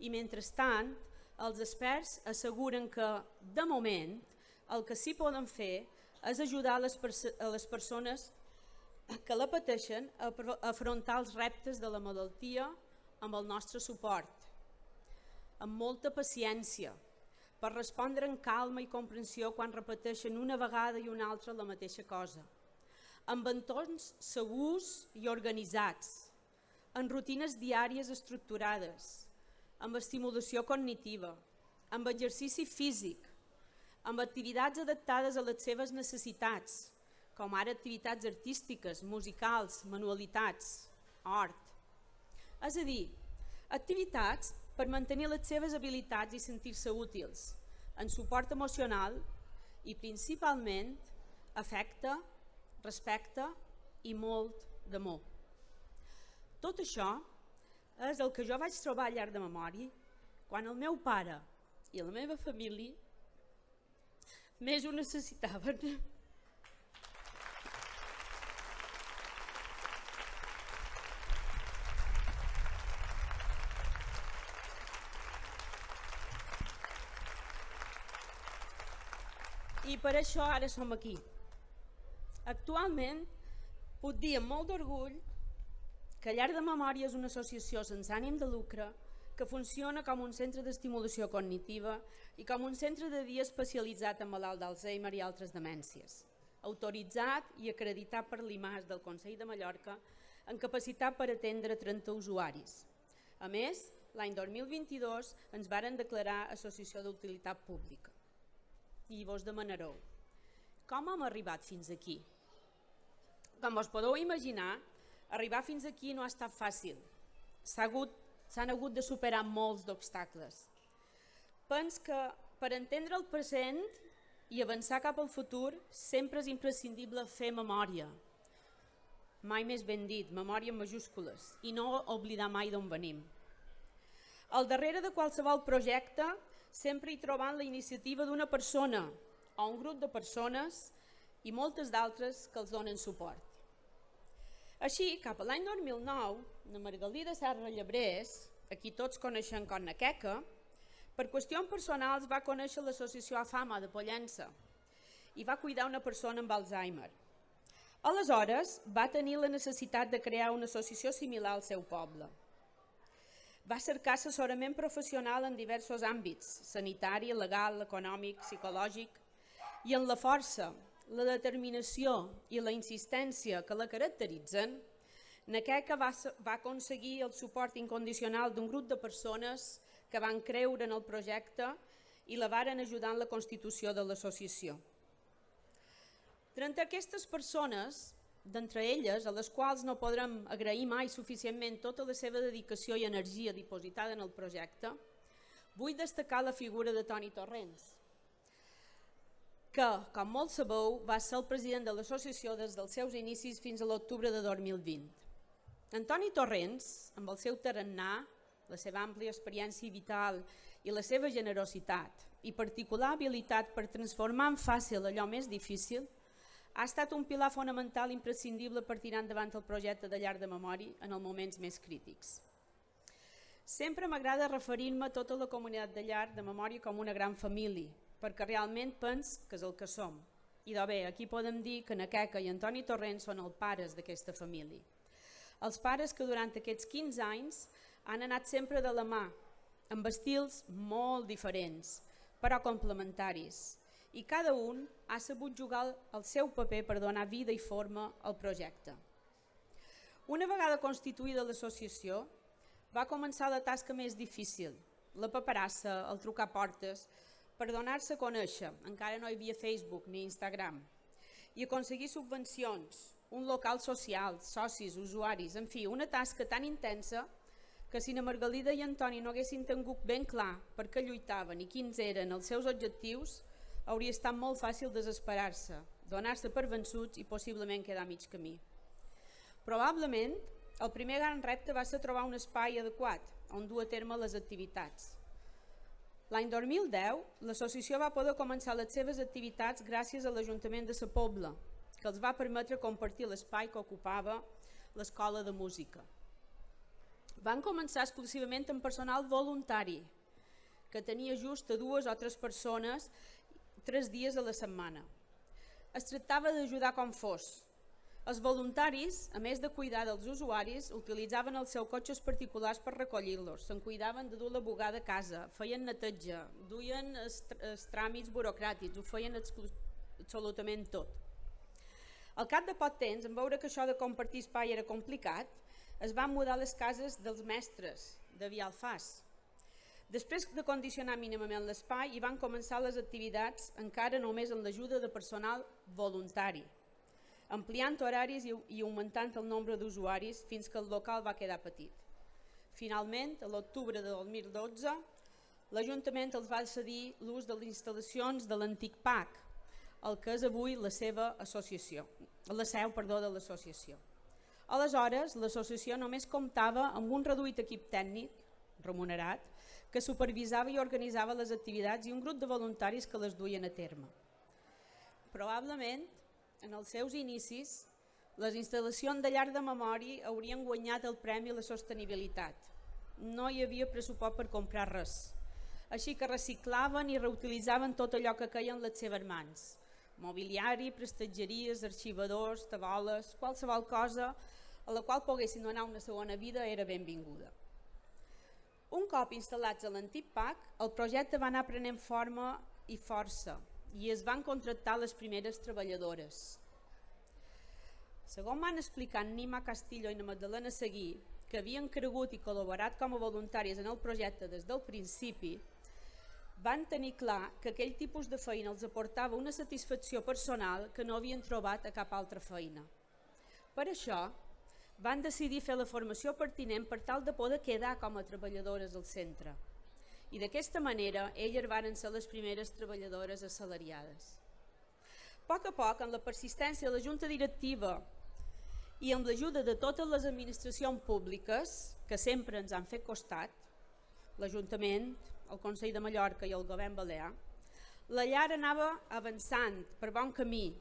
I mentrestant, els experts asseguren que, de moment, el que sí poden fer és ajudar a les persones que la pateixen a afrontar els reptes de la malaltia amb el nostre suport, amb molta paciència, per respondre amb calma i comprensió quan repeteixen una vegada i una altra la mateixa cosa, amb entorns segurs i organitzats, amb rutines diàries estructurades, amb estimulació cognitiva, amb exercici físic, amb activitats adaptades a les seves necessitats, com ara activitats artístiques, musicals, manualitats, hort. És a dir, activitats per mantenir les seves habilitats i sentir-se útils, en suport emocional i principalment afecte, respecte i molt d'amor. Tot això és el que jo vaig trobar al llarg de memòria quan el meu pare i la meva família més ho necessitaven. I per això ara som aquí. Actualment puc dir amb molt d'orgull que Llar de Memòria és una associació sense ànim de lucre que funciona com un centre d'estimulació cognitiva i com un centre de dia especialitzat en malalt d'Alzheimer i altres demències, autoritzat i acreditat per l'IMAS del Consell de Mallorca en capacitat per atendre 30 usuaris. A més, l'any 2022 ens varen declarar associació d'utilitat pública. I vos demanareu, com hem arribat fins aquí? Com us podeu imaginar, arribar fins aquí no ha estat fàcil. S'han hagut de superar molts d'obstacles. Penso que per entendre el present i avançar cap al futur sempre és imprescindible fer memòria. Mai més ben dit, memòria en majúscules, i no oblidar mai d'on venim. Al darrere de qualsevol projecte sempre hi trobant la iniciativa d'una persona o un grup de persones i moltes d'altres que els donen suport. Així, cap a l'any 2009, la Margalida Serra Llebrés, a qui tots coneixem com na Queca, per qüestions personals va conèixer l'associació AFAMA de Pollença i va cuidar una persona amb Alzheimer. Aleshores, va tenir la necessitat de crear una associació similar al seu poble. Va cercar assessorament professional en diversos àmbits, sanitari, legal, econòmic, psicològic, i en la força, la determinació i la insistència que la caracteritzen, Naqueca va aconseguir el suport incondicional d'un grup de persones que van creure en el projecte i la varen ajudar en la constitució de l'associació. D'entre aquestes persones, d'entre elles, a les quals no podrem agrair mai suficientment tota la seva dedicació i energia dipositada en el projecte, vull destacar la figura de Toni Torrents, que, com molts sabeu, va ser el president de l'associació des dels seus inicis fins a l'octubre de 2020. Toni Torrents, amb el seu tarannà, la seva àmplia experiència vital i la seva generositat i particular habilitat per transformar en fàcil allò més difícil, ha estat un pilar fonamental imprescindible per tirar endavant el projecte de Llar de Memòria en els moments més crítics. Sempre m'agrada referir-me a tota la comunitat de Llar de Memòria com una gran família, perquè realment penso que és el que som. I bé, aquí podem dir que Naqueca i Toni Torrents són els pares d'aquesta família. Els pares que durant aquests 15 anys han anat sempre de la mà, amb estils molt diferents, però complementaris, i cada un ha sabut jugar el seu paper per donar vida i forma al projecte. Una vegada constituïda l'associació, va començar la tasca més difícil, la paperassa, el trucar portes, per donar-se a conèixer, encara no hi havia Facebook ni Instagram, i aconseguir subvencions, un local social, socis, usuaris, en fi, una tasca tan intensa que si na Margalida i Toni no haguessin tingut ben clar per què lluitaven i quins eren els seus objectius, hauria estat molt fàcil desesperar-se, donar-se per vençuts i possiblement quedar a mig camí. Probablement, el primer gran repte va ser trobar un espai adequat on dur a terme les activitats. L'any 2010, l'associació va poder començar les seves activitats gràcies a l'Ajuntament de Sa Pobla, que els va permetre compartir l'espai que ocupava l'Escola de Música. Van començar exclusivament amb personal voluntari, que tenia just a 2 o 3 persones 3 dies a la setmana. Es tractava d'ajudar com fos. Els voluntaris, a més de cuidar dels usuaris, utilitzaven els seus cotxes particulars per recollir-los, se'n cuidaven de dur la bugada a casa, feien neteja, duien els tràmits burocràtics, ho feien absolutament tot. Al cap de poc temps, en veure que això de compartir espai era complicat, es van mudar a les cases dels mestres de Vialfàs. Després de condicionar mínimament l'espai, hi van començar les activitats encara només amb l'ajuda de personal voluntari, ampliant horaris i augmentant el nombre d'usuaris fins que el local va quedar petit. Finalment, a l'octubre de 2012, l'Ajuntament els va cedir l'ús de les instal·lacions de l'antic PAC, el que és avui la seu de l'associació. Aleshores, l'associació només comptava amb un reduït equip tècnic, remunerat, que supervisava i organitzava les activitats i un grup de voluntaris que les duien a terme. Probablement, en els seus inicis, les instal·lacions de llar de memòria haurien guanyat el Premi a la Sostenibilitat. No hi havia pressupost per comprar res, així que reciclaven i reutilitzaven tot allò que queia en les seves mans. Mobiliari, prestatgeries, arxivadors, taboles, qualsevol cosa a la qual poguessin donar una segona vida era benvinguda. Un cop instal·lats a l'antic PAC, el projecte va anar prenent forma i força i es van contractar les primeres treballadores. Segons m'han explicat Nima Castillo i Magdalena Seguí, que havien cregut i col·laborat com a voluntaris en el projecte des del principi, van tenir clar que aquell tipus de feina els aportava una satisfacció personal que no havien trobat a cap altra feina. Per això, van decidir fer la formació pertinent per tal de poder quedar com a treballadores al centre. I d'aquesta manera, elles van ser les primeres treballadores assalariades. A poc, amb la persistència de la Junta Directiva i amb l'ajuda de totes les administracions públiques, que sempre ens han fet costat, l'Ajuntament, el Consell de Mallorca i el Govern Balear, la llar anava avançant per bon camí,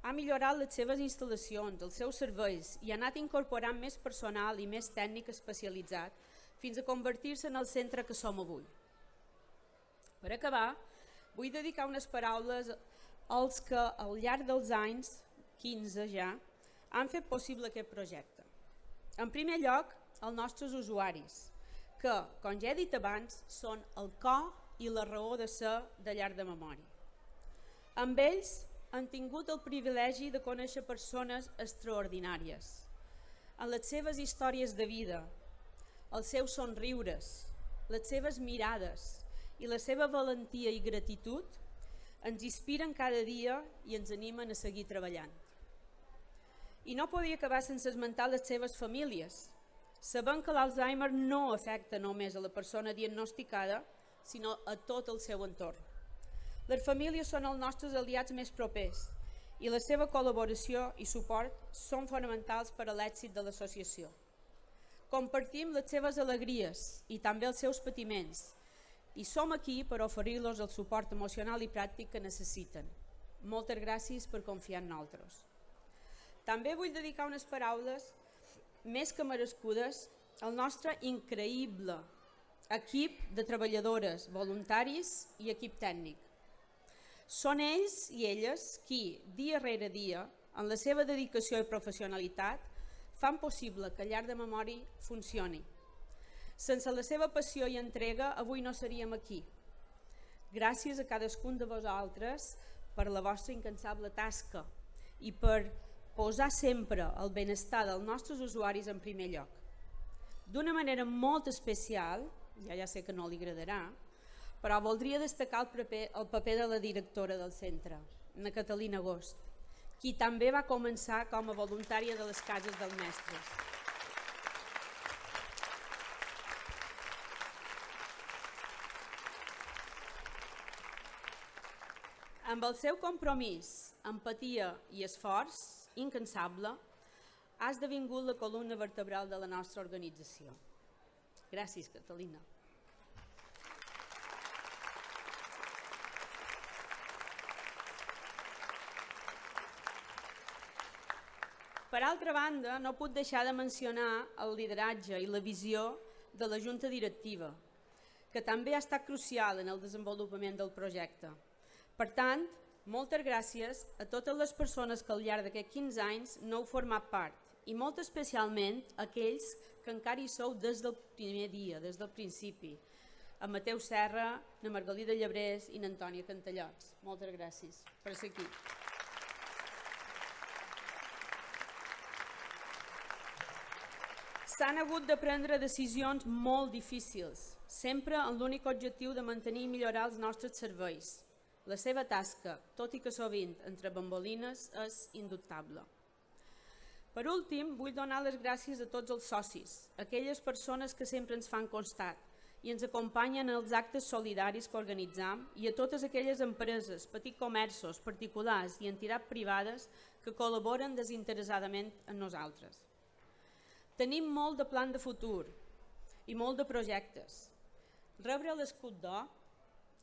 ha millorat les seves instal·lacions, els seus serveis i ha anat incorporant més personal i més tècnic especialitzat fins a convertir-se en el centre que som avui. Per acabar, vull dedicar unes paraules als que al llarg dels anys, 15 ja, han fet possible aquest projecte. En primer lloc, els nostres usuaris, que, com ja he dit abans, són el cor i la raó de ser de llar de memòria. Amb ells han tingut el privilegi de conèixer persones extraordinàries, en les seves històries de vida, els seus somriures, les seves mirades i la seva valentia i gratitud ens inspiren cada dia i ens animen a seguir treballant. I no podria acabar sense esmentar les seves famílies, sabent que l'Alzheimer no afecta només a la persona diagnosticada, sinó a tot el seu entorn. Les famílies són els nostres aliats més propers i la seva col·laboració i suport són fonamentals per a l'èxit de l'associació. Compartim les seves alegries i també els seus patiments i som aquí per oferir-los el suport emocional i pràctic que necessiten. Moltes gràcies per confiar en nosaltres. També vull dedicar unes paraules més que merescudes al nostre increïble equip de treballadores, voluntaris i equip tècnic. Són ells i elles qui, dia rere dia, en la seva dedicació i professionalitat, fan possible que Llar de Memòria funcioni. Sense la seva passió i entrega, avui no seríem aquí. Gràcies a cadascun de vosaltres per la vostra incansable tasca i per posar sempre el benestar dels nostres usuaris en primer lloc. D'una manera molt especial, ja sé que no li agradarà, però voldria destacar el paper de la directora del centre, na Catalina Agost, qui també va començar com a voluntària de les cases dels mestres. Amb el seu compromís, empatia i esforç incansable, ha esdevingut la columna vertebral de la nostra organització. Gràcies, Catalina. Per altra banda, no puc deixar de mencionar el lideratge i la visió de la Junta Directiva, que també ha estat crucial en el desenvolupament del projecte. Per tant, moltes gràcies a totes les persones que al llarg d'aquests 15 anys no heu format part i molt especialment a aquells que encara hi sou des del primer dia, des del principi. A Mateu Serra, a Margalida Llebrés i a Antònia Cantallots. Moltes gràcies per ser aquí. S'han hagut de prendre decisions molt difícils, sempre amb l'únic objectiu de mantenir i millorar els nostres serveis. La seva tasca, tot i que sovint entre bambolines, és indubtable. Per últim, vull donar les gràcies a tots els socis, aquelles persones que sempre ens fan costat i ens acompanyen en els actes solidaris que organitzam i a totes aquelles empreses, petits comerços, particulars i entitats privades que col·laboren desinteressadament amb nosaltres. Tenim molt de plan de futur i molt de projectes. Rebre l'escut d'or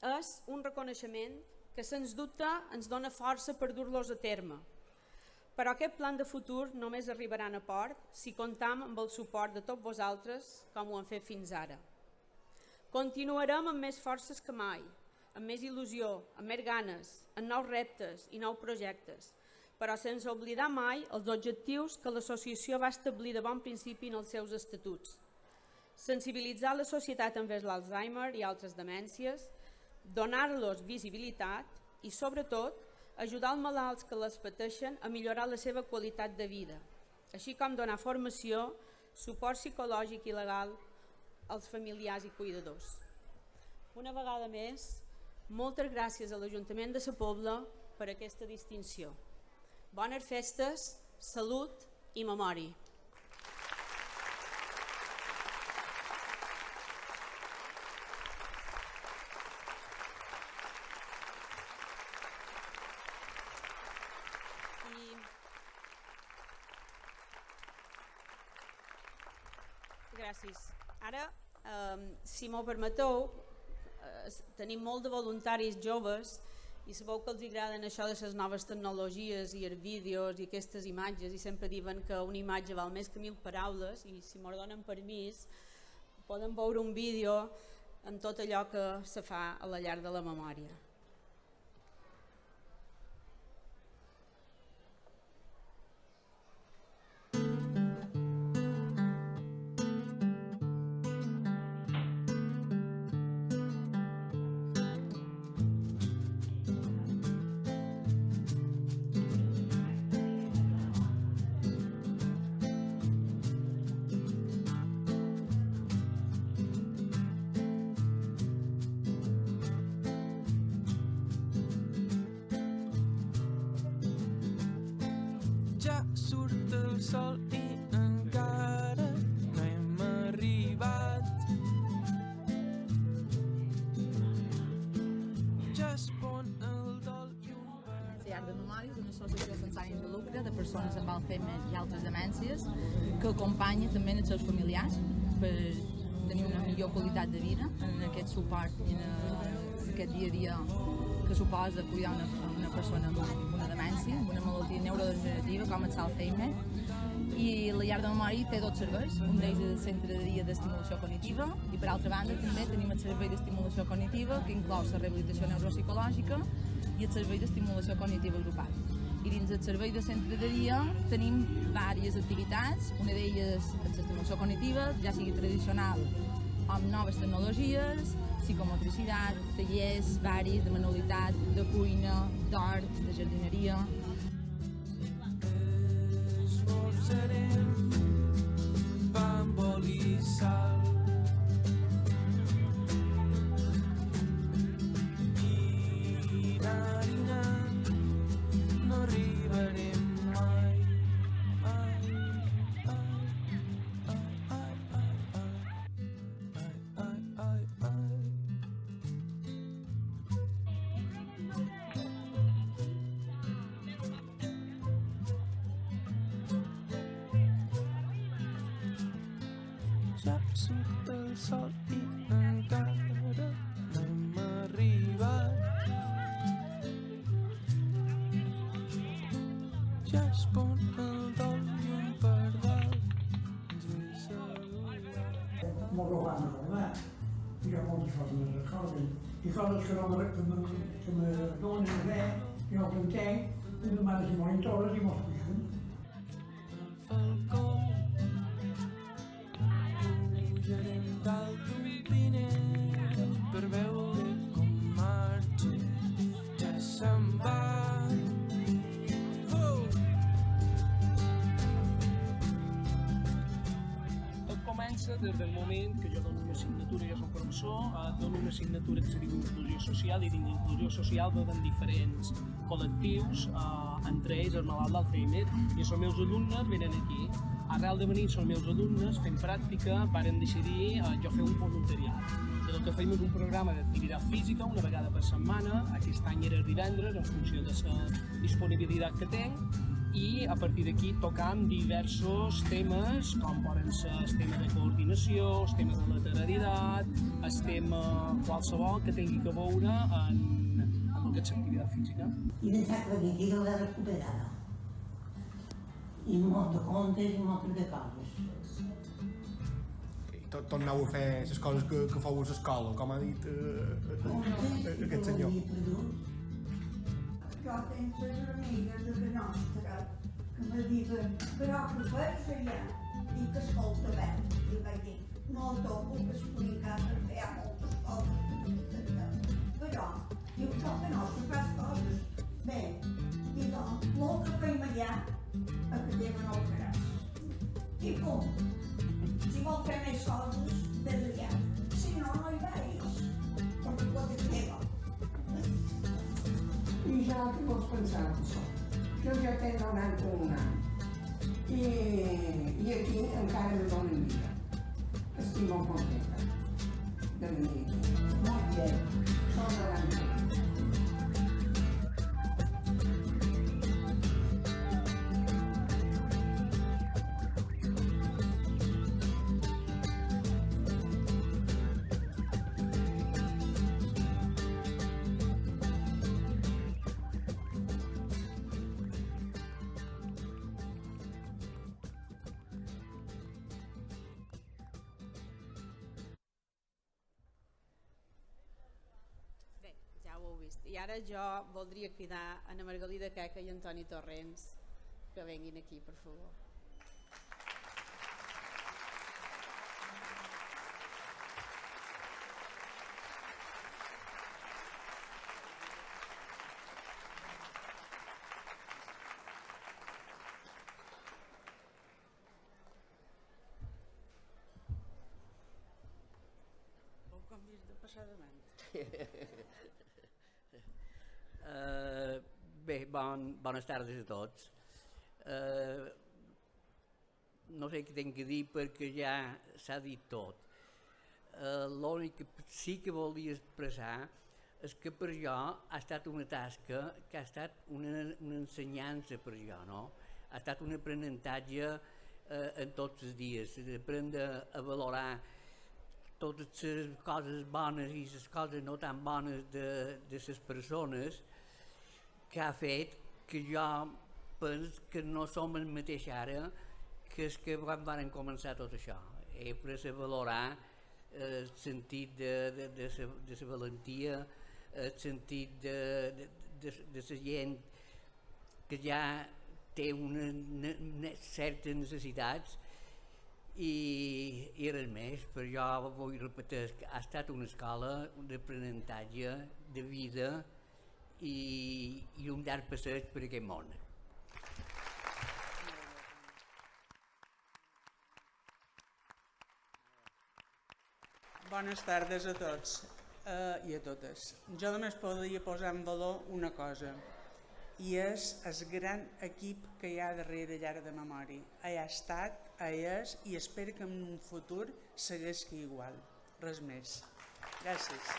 és un reconeixement que sens dubte ens dona força per dur-los a terme. Però aquest plan de futur només arribarà a port si comptam amb el suport de tots vosaltres com ho hem fet fins ara. Continuarem amb més forces que mai, amb més il·lusió, amb més ganes, amb nous reptes i nous projectes, però sense oblidar mai els objectius que l'associació va establir de bon principi en els seus estatuts. Sensibilitzar la societat envers l'Alzheimer i altres demències, donar-los visibilitat i, sobretot, ajudar els malalts que les pateixen a millorar la seva qualitat de vida, així com donar formació, suport psicològic i legal als familiars i cuidadors. Una vegada més, moltes gràcies a l'Ajuntament de Sa Pobla per aquesta distinció. Bones festes, salut i memòria. Gràcies. Ara, si m'ho permeteu, tenim molt de voluntaris joves i sabeu que els agraden això de les noves tecnologies i els vídeos i aquestes imatges i sempre diuen que una imatge val més que 1000 paraules i si m'ho donen permís poden veure un vídeo amb tot allò que se fa a la llar de la memòria. Surt el sol i encara no hem arribat. Ja es pon el dol i un La Llar de Memòria és una associació sense ànim de lucre de persones amb Alzheimer i altres demències que acompanya també els seus familiars per tenir una millor qualitat de vida en aquest suport i en aquest dia a dia que suposa cuidar una persona amb una demència, amb una malaltia neurodegenerativa com és l'Alzheimer. I la Llar de Memòria té 2 serveis, un d'ells és el centre de dia d'estimulació cognitiva i per altra banda també tenim el servei d'estimulació cognitiva que inclou la rehabilitació neuropsicològica i el servei d'estimulació cognitiva grupal. I dins el servei de centre de dia tenim diverses activitats, una d'elles és l'estimulació cognitiva, ja sigui tradicional o amb noves tecnologies, psicomotricitat, tallers varis de manualitat, de cuina, d'hort, de jardineria. Esforçarem bàmbol i sal. I anar no arribarem mai. Ai, ai, ai, ai, ai, ai, ai, ai, ai. Ja surt el sol i encara no hem arribat. Ja es pon el dol i un pardal ens ve saludar. Molt ho van recordar. Hi ha moltes coses que es recorden. I coses que no me donen res, jo no entenc, i demanes si monitores i m'ho expliquen. Falcó, pujarem dalt d'un piner per veure com marxa, ja se'n va. El comença des del moment que jo dono una assignatura, jo soc professor, dono una assignatura que se diu inclusió social, i dins inclusió social veuen diferents col·lectius, entre ells el malalt d'Alzheimer, i els meus alumnes venen aquí. Arrel de venir els meus alumnes, fent pràctica, varen decidir jo fer un voluntariat. I el que fem és un programa d'activitat física una vegada per setmana, aquest any era divendres, en funció de la disponibilitat que tenc, i a partir d'aquí tocam diversos temes, com poden ser el tema de coordinació, el tema de lateralitat, el tema qualsevol que tingui que veure en el que és l'activitat física. I pensar que l'activitat l'ha recuperada. I molt de contes i moltes de coses. Torneu a fer les coses que feu a l'escola, com ha dit aquest senyor. Jo tinc les amigues de la nostra que me diuen però que fas allà i que escolta bé. I vaig dir, no t'ho puc explicar perquè hi ha moltes coses. Però, diu, que no se fas coses bé. I doncs, el que fem allà, a que tenen el gras. I punt. Si vol fer més coses, des allà. Si no, no hi veig. Perquè pot és teva. I ja què vols pensar d'això? Jo ja tenc 91 anys i aquí encara me donen vida. Estic molt contenta de venir aquí. Molt bé, som de l'any. I ara jo voldria cridar a Ana Margalida Queca i Antoni Torrents que venguin aquí, per favor. Vau canviar de passadament. Bé, bones tardes a tots. No sé què tinc que dir perquè ja s'ha dit tot. L'únic que sí que volia expressar és que per jo ha estat una tasca que ha estat una ensenyança per jo, no? Ha estat un aprenentatge en tots els dies, d'aprendre a valorar totes les coses bones i les coses no tan bones de les persones, que ha fet que jo penso que no som el mateix ara que és que quan van començar tot això. He après a valorar el sentit de la valentia, el sentit de la gent que ja té certes necessitats i res més. Per jo vull repetir que ha estat una escola d'aprenentatge, de vida i un llarg passeig per aquest món. Bones tardes a tots i a totes. Jo només podria posar en valor una cosa, i és el gran equip que hi ha darrere Llar de Memòria. Ha estat, és i espero que en un futur segueixi igual. Res més. Gràcies.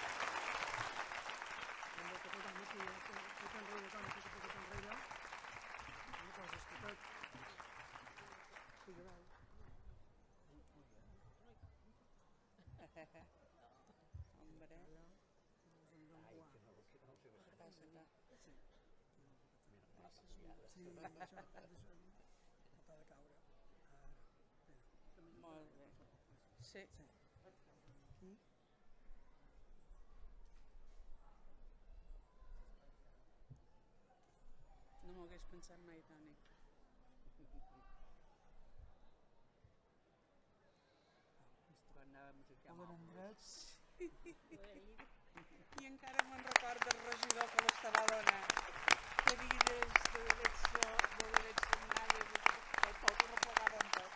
Molt bé. Sí. No m'ho hagués pensat mai, Toni. I encara me'n recordo el regidor que l'estava donant. Que digues de direcció, nadie, que tot ho replegàvem tot.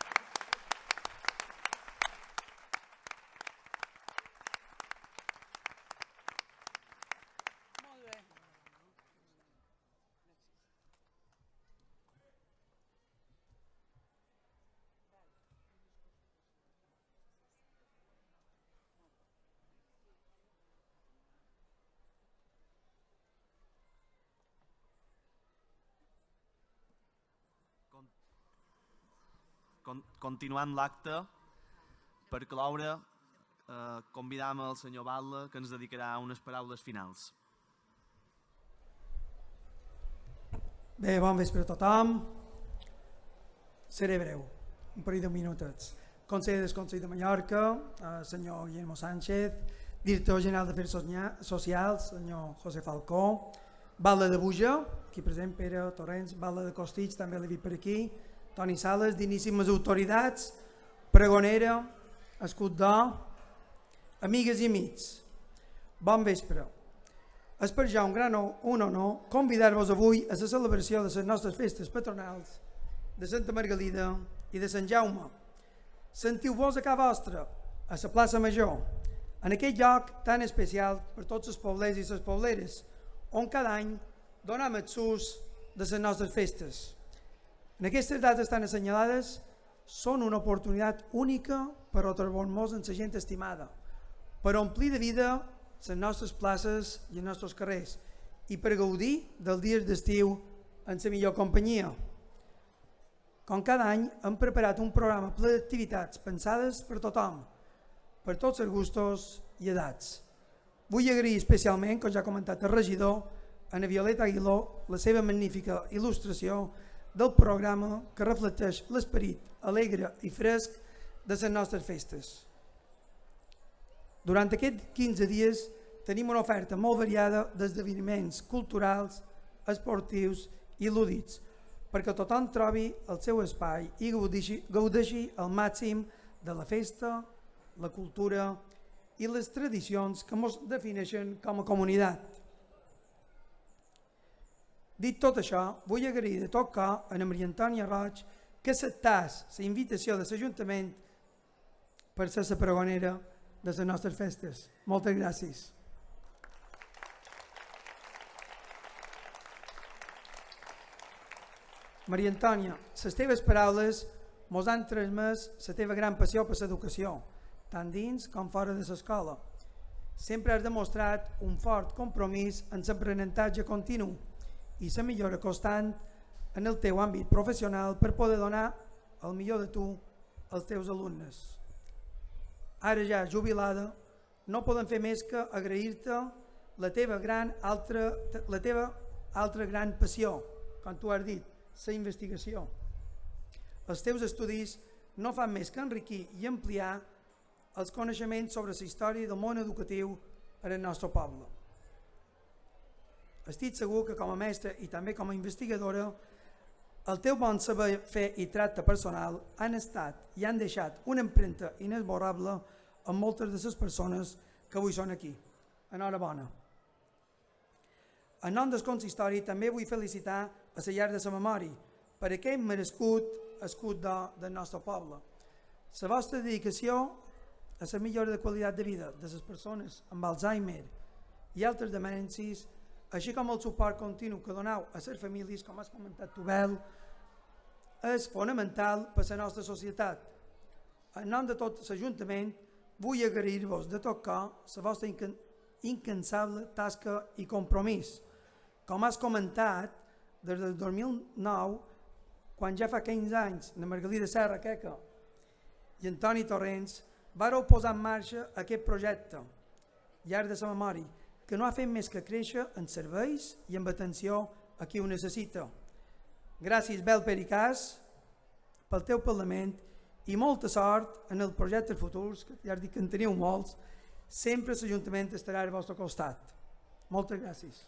continuant l'acte, per cloure, convidam el senyor Batlle, que ens dedicarà unes paraules finals. Bé, bon vespre a tothom. Seré breu, un parell de minutets. Conseller del Consell de Mallorca, senyor Guillermo Sánchez, director general d'Afers Socials, senyor José Falcó, Batlle de Buja, aquí present Pere Torrents, Batlle de Costitx, també l'he vist per aquí, Toni Sales, digníssimes autoritats, pregonera, escut d'or, amigues i amics, bon vespre. És per ja un gran honor convidar-vos avui a la celebració de les nostres festes patronals de Santa Margalida i de Sant Jaume. Sentiu-vos a casa vostra, a la plaça Major, en aquest lloc tan especial per tots els poblers i les pobleres, on cada any donem el sus de les nostres festes. En aquestes dates tan assenyalades són una oportunitat única per retrobar-nos amb la gent estimada, per omplir de vida les nostres places i els nostres carrers i per gaudir dels dies d'estiu en la millor companyia. Com cada any hem preparat un programa ple d'activitats pensades per tothom, per tots els gustos i edats. Vull agrair especialment, com ja ha comentat el regidor, a Violeta Aguiló, la seva magnífica il·lustració del programa que reflecteix l'esperit alegre i fresc de les nostres festes. Durant aquests 15 dies tenim una oferta molt variada d'esdeveniments culturals, esportius i lúdics, perquè tothom trobi el seu espai i gaudeixi al màxim de la festa, la cultura i les tradicions que ens defineixen com a comunitat. Dit tot això, vull agrair de tot cor a Maria Antònia Roig que acceptàs la invitació de l'Ajuntament per ser la pregonera de les nostres festes. Moltes gràcies. Maria Antònia, les teves paraules ens han transmès la teva gran passió per l'educació, tant dins com fora de l'escola. Sempre has demostrat un fort compromís en l'aprenentatge continu i la millora constant en el teu àmbit professional per poder donar el millor de tu als teus alumnes. Ara ja jubilada, no podem fer més que agrair-te la teva altra gran passió, com tu has dit, la investigació. Els teus estudis no fan més que enriquir i ampliar els coneixements sobre la història del món educatiu en el nostre poble. Estic segur que com a mestra i també com a investigadora el teu bon saber fer i tracte personal han estat i han deixat una empremta inesborrable en moltes de les persones que avui són aquí. Enhorabona. En nom del consistori també vull felicitar a la llar de la memòria per aquest merescut escut d'or del nostre poble. La vostra dedicació a la millora de qualitat de vida de les persones amb Alzheimer i altres demències, així com el suport continu que doneu a les famílies, com has comentat tu, Bel, és fonamental per a la nostra societat. En nom de tot l'Ajuntament, vull agrair-vos de tot cor la vostra incansable tasca i compromís. Com has comentat, des del 2009, quan ja fa 15 anys, la Margalida Serra Queca i Antoni Torrents vareu posar en marxa aquest projecte, Llar de la Memòria, que no ha fet més que créixer en serveis i en atenció a qui ho necessita. Gràcies, Bel Pericàs, pel teu Parlament i molta sort en els projectes futurs, que ja has dit que en teniu molts. Sempre l'Ajuntament estarà al vostre costat. Moltes gràcies.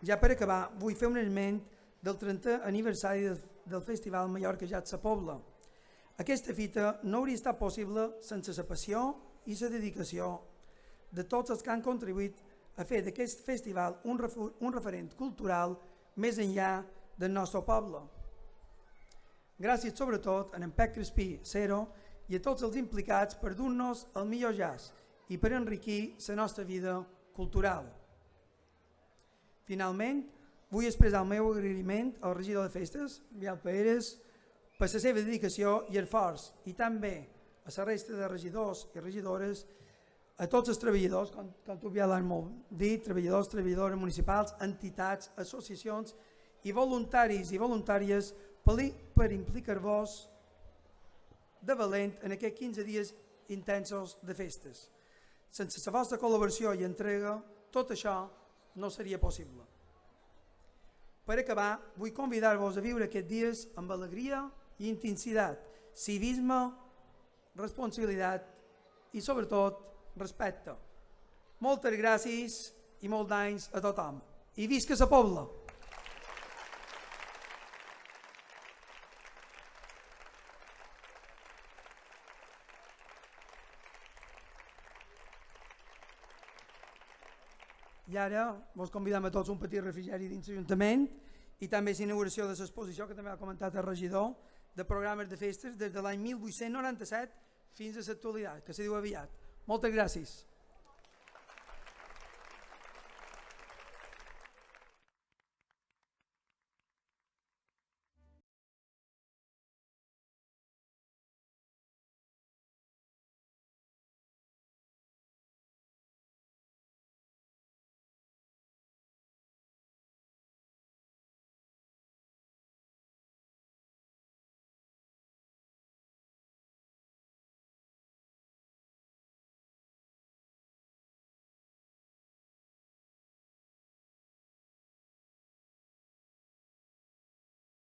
Ja per acabar, vull fer un esment del 30è aniversari del Festival Mallorca Jazz a Pobla. Aquesta fita no hauria estat possible sense la passió i la dedicació de tots els que han contribuït a fer d'aquest festival un referent cultural més enllà del nostre poble. Gràcies sobretot a en Pep Crespí, Cero, i a tots els implicats per dur-nos el millor jazz i per enriquir la nostra vida cultural. Finalment, vull expressar el meu agraïment al regidor de festes, Biel Pérez, per la seva dedicació i esforç, i també a la resta de regidors i regidores a tots els treballadors, com tu ja l'has molt dit, treballadors, treballadores municipals, entitats, associacions i voluntaris i voluntàries per implicar-vos de valent en aquests 15 dies intensos de festes. Sense la vostra col·laboració i entrega, tot això no seria possible. Per acabar, vull convidar-vos a viure aquests dies amb alegria i intensitat, civisme, responsabilitat i, sobretot, respecte. Moltes gràcies i molts anys a tothom. I visca la Pobla! I ara vos convidam a tots un petit refrigeri dins l'Ajuntament i també l'inauguració de l'exposició que també ha comentat el regidor de programes de festes des de l'any 1897 fins a l'actualitat, que se diu aviat. Moltes gràcies.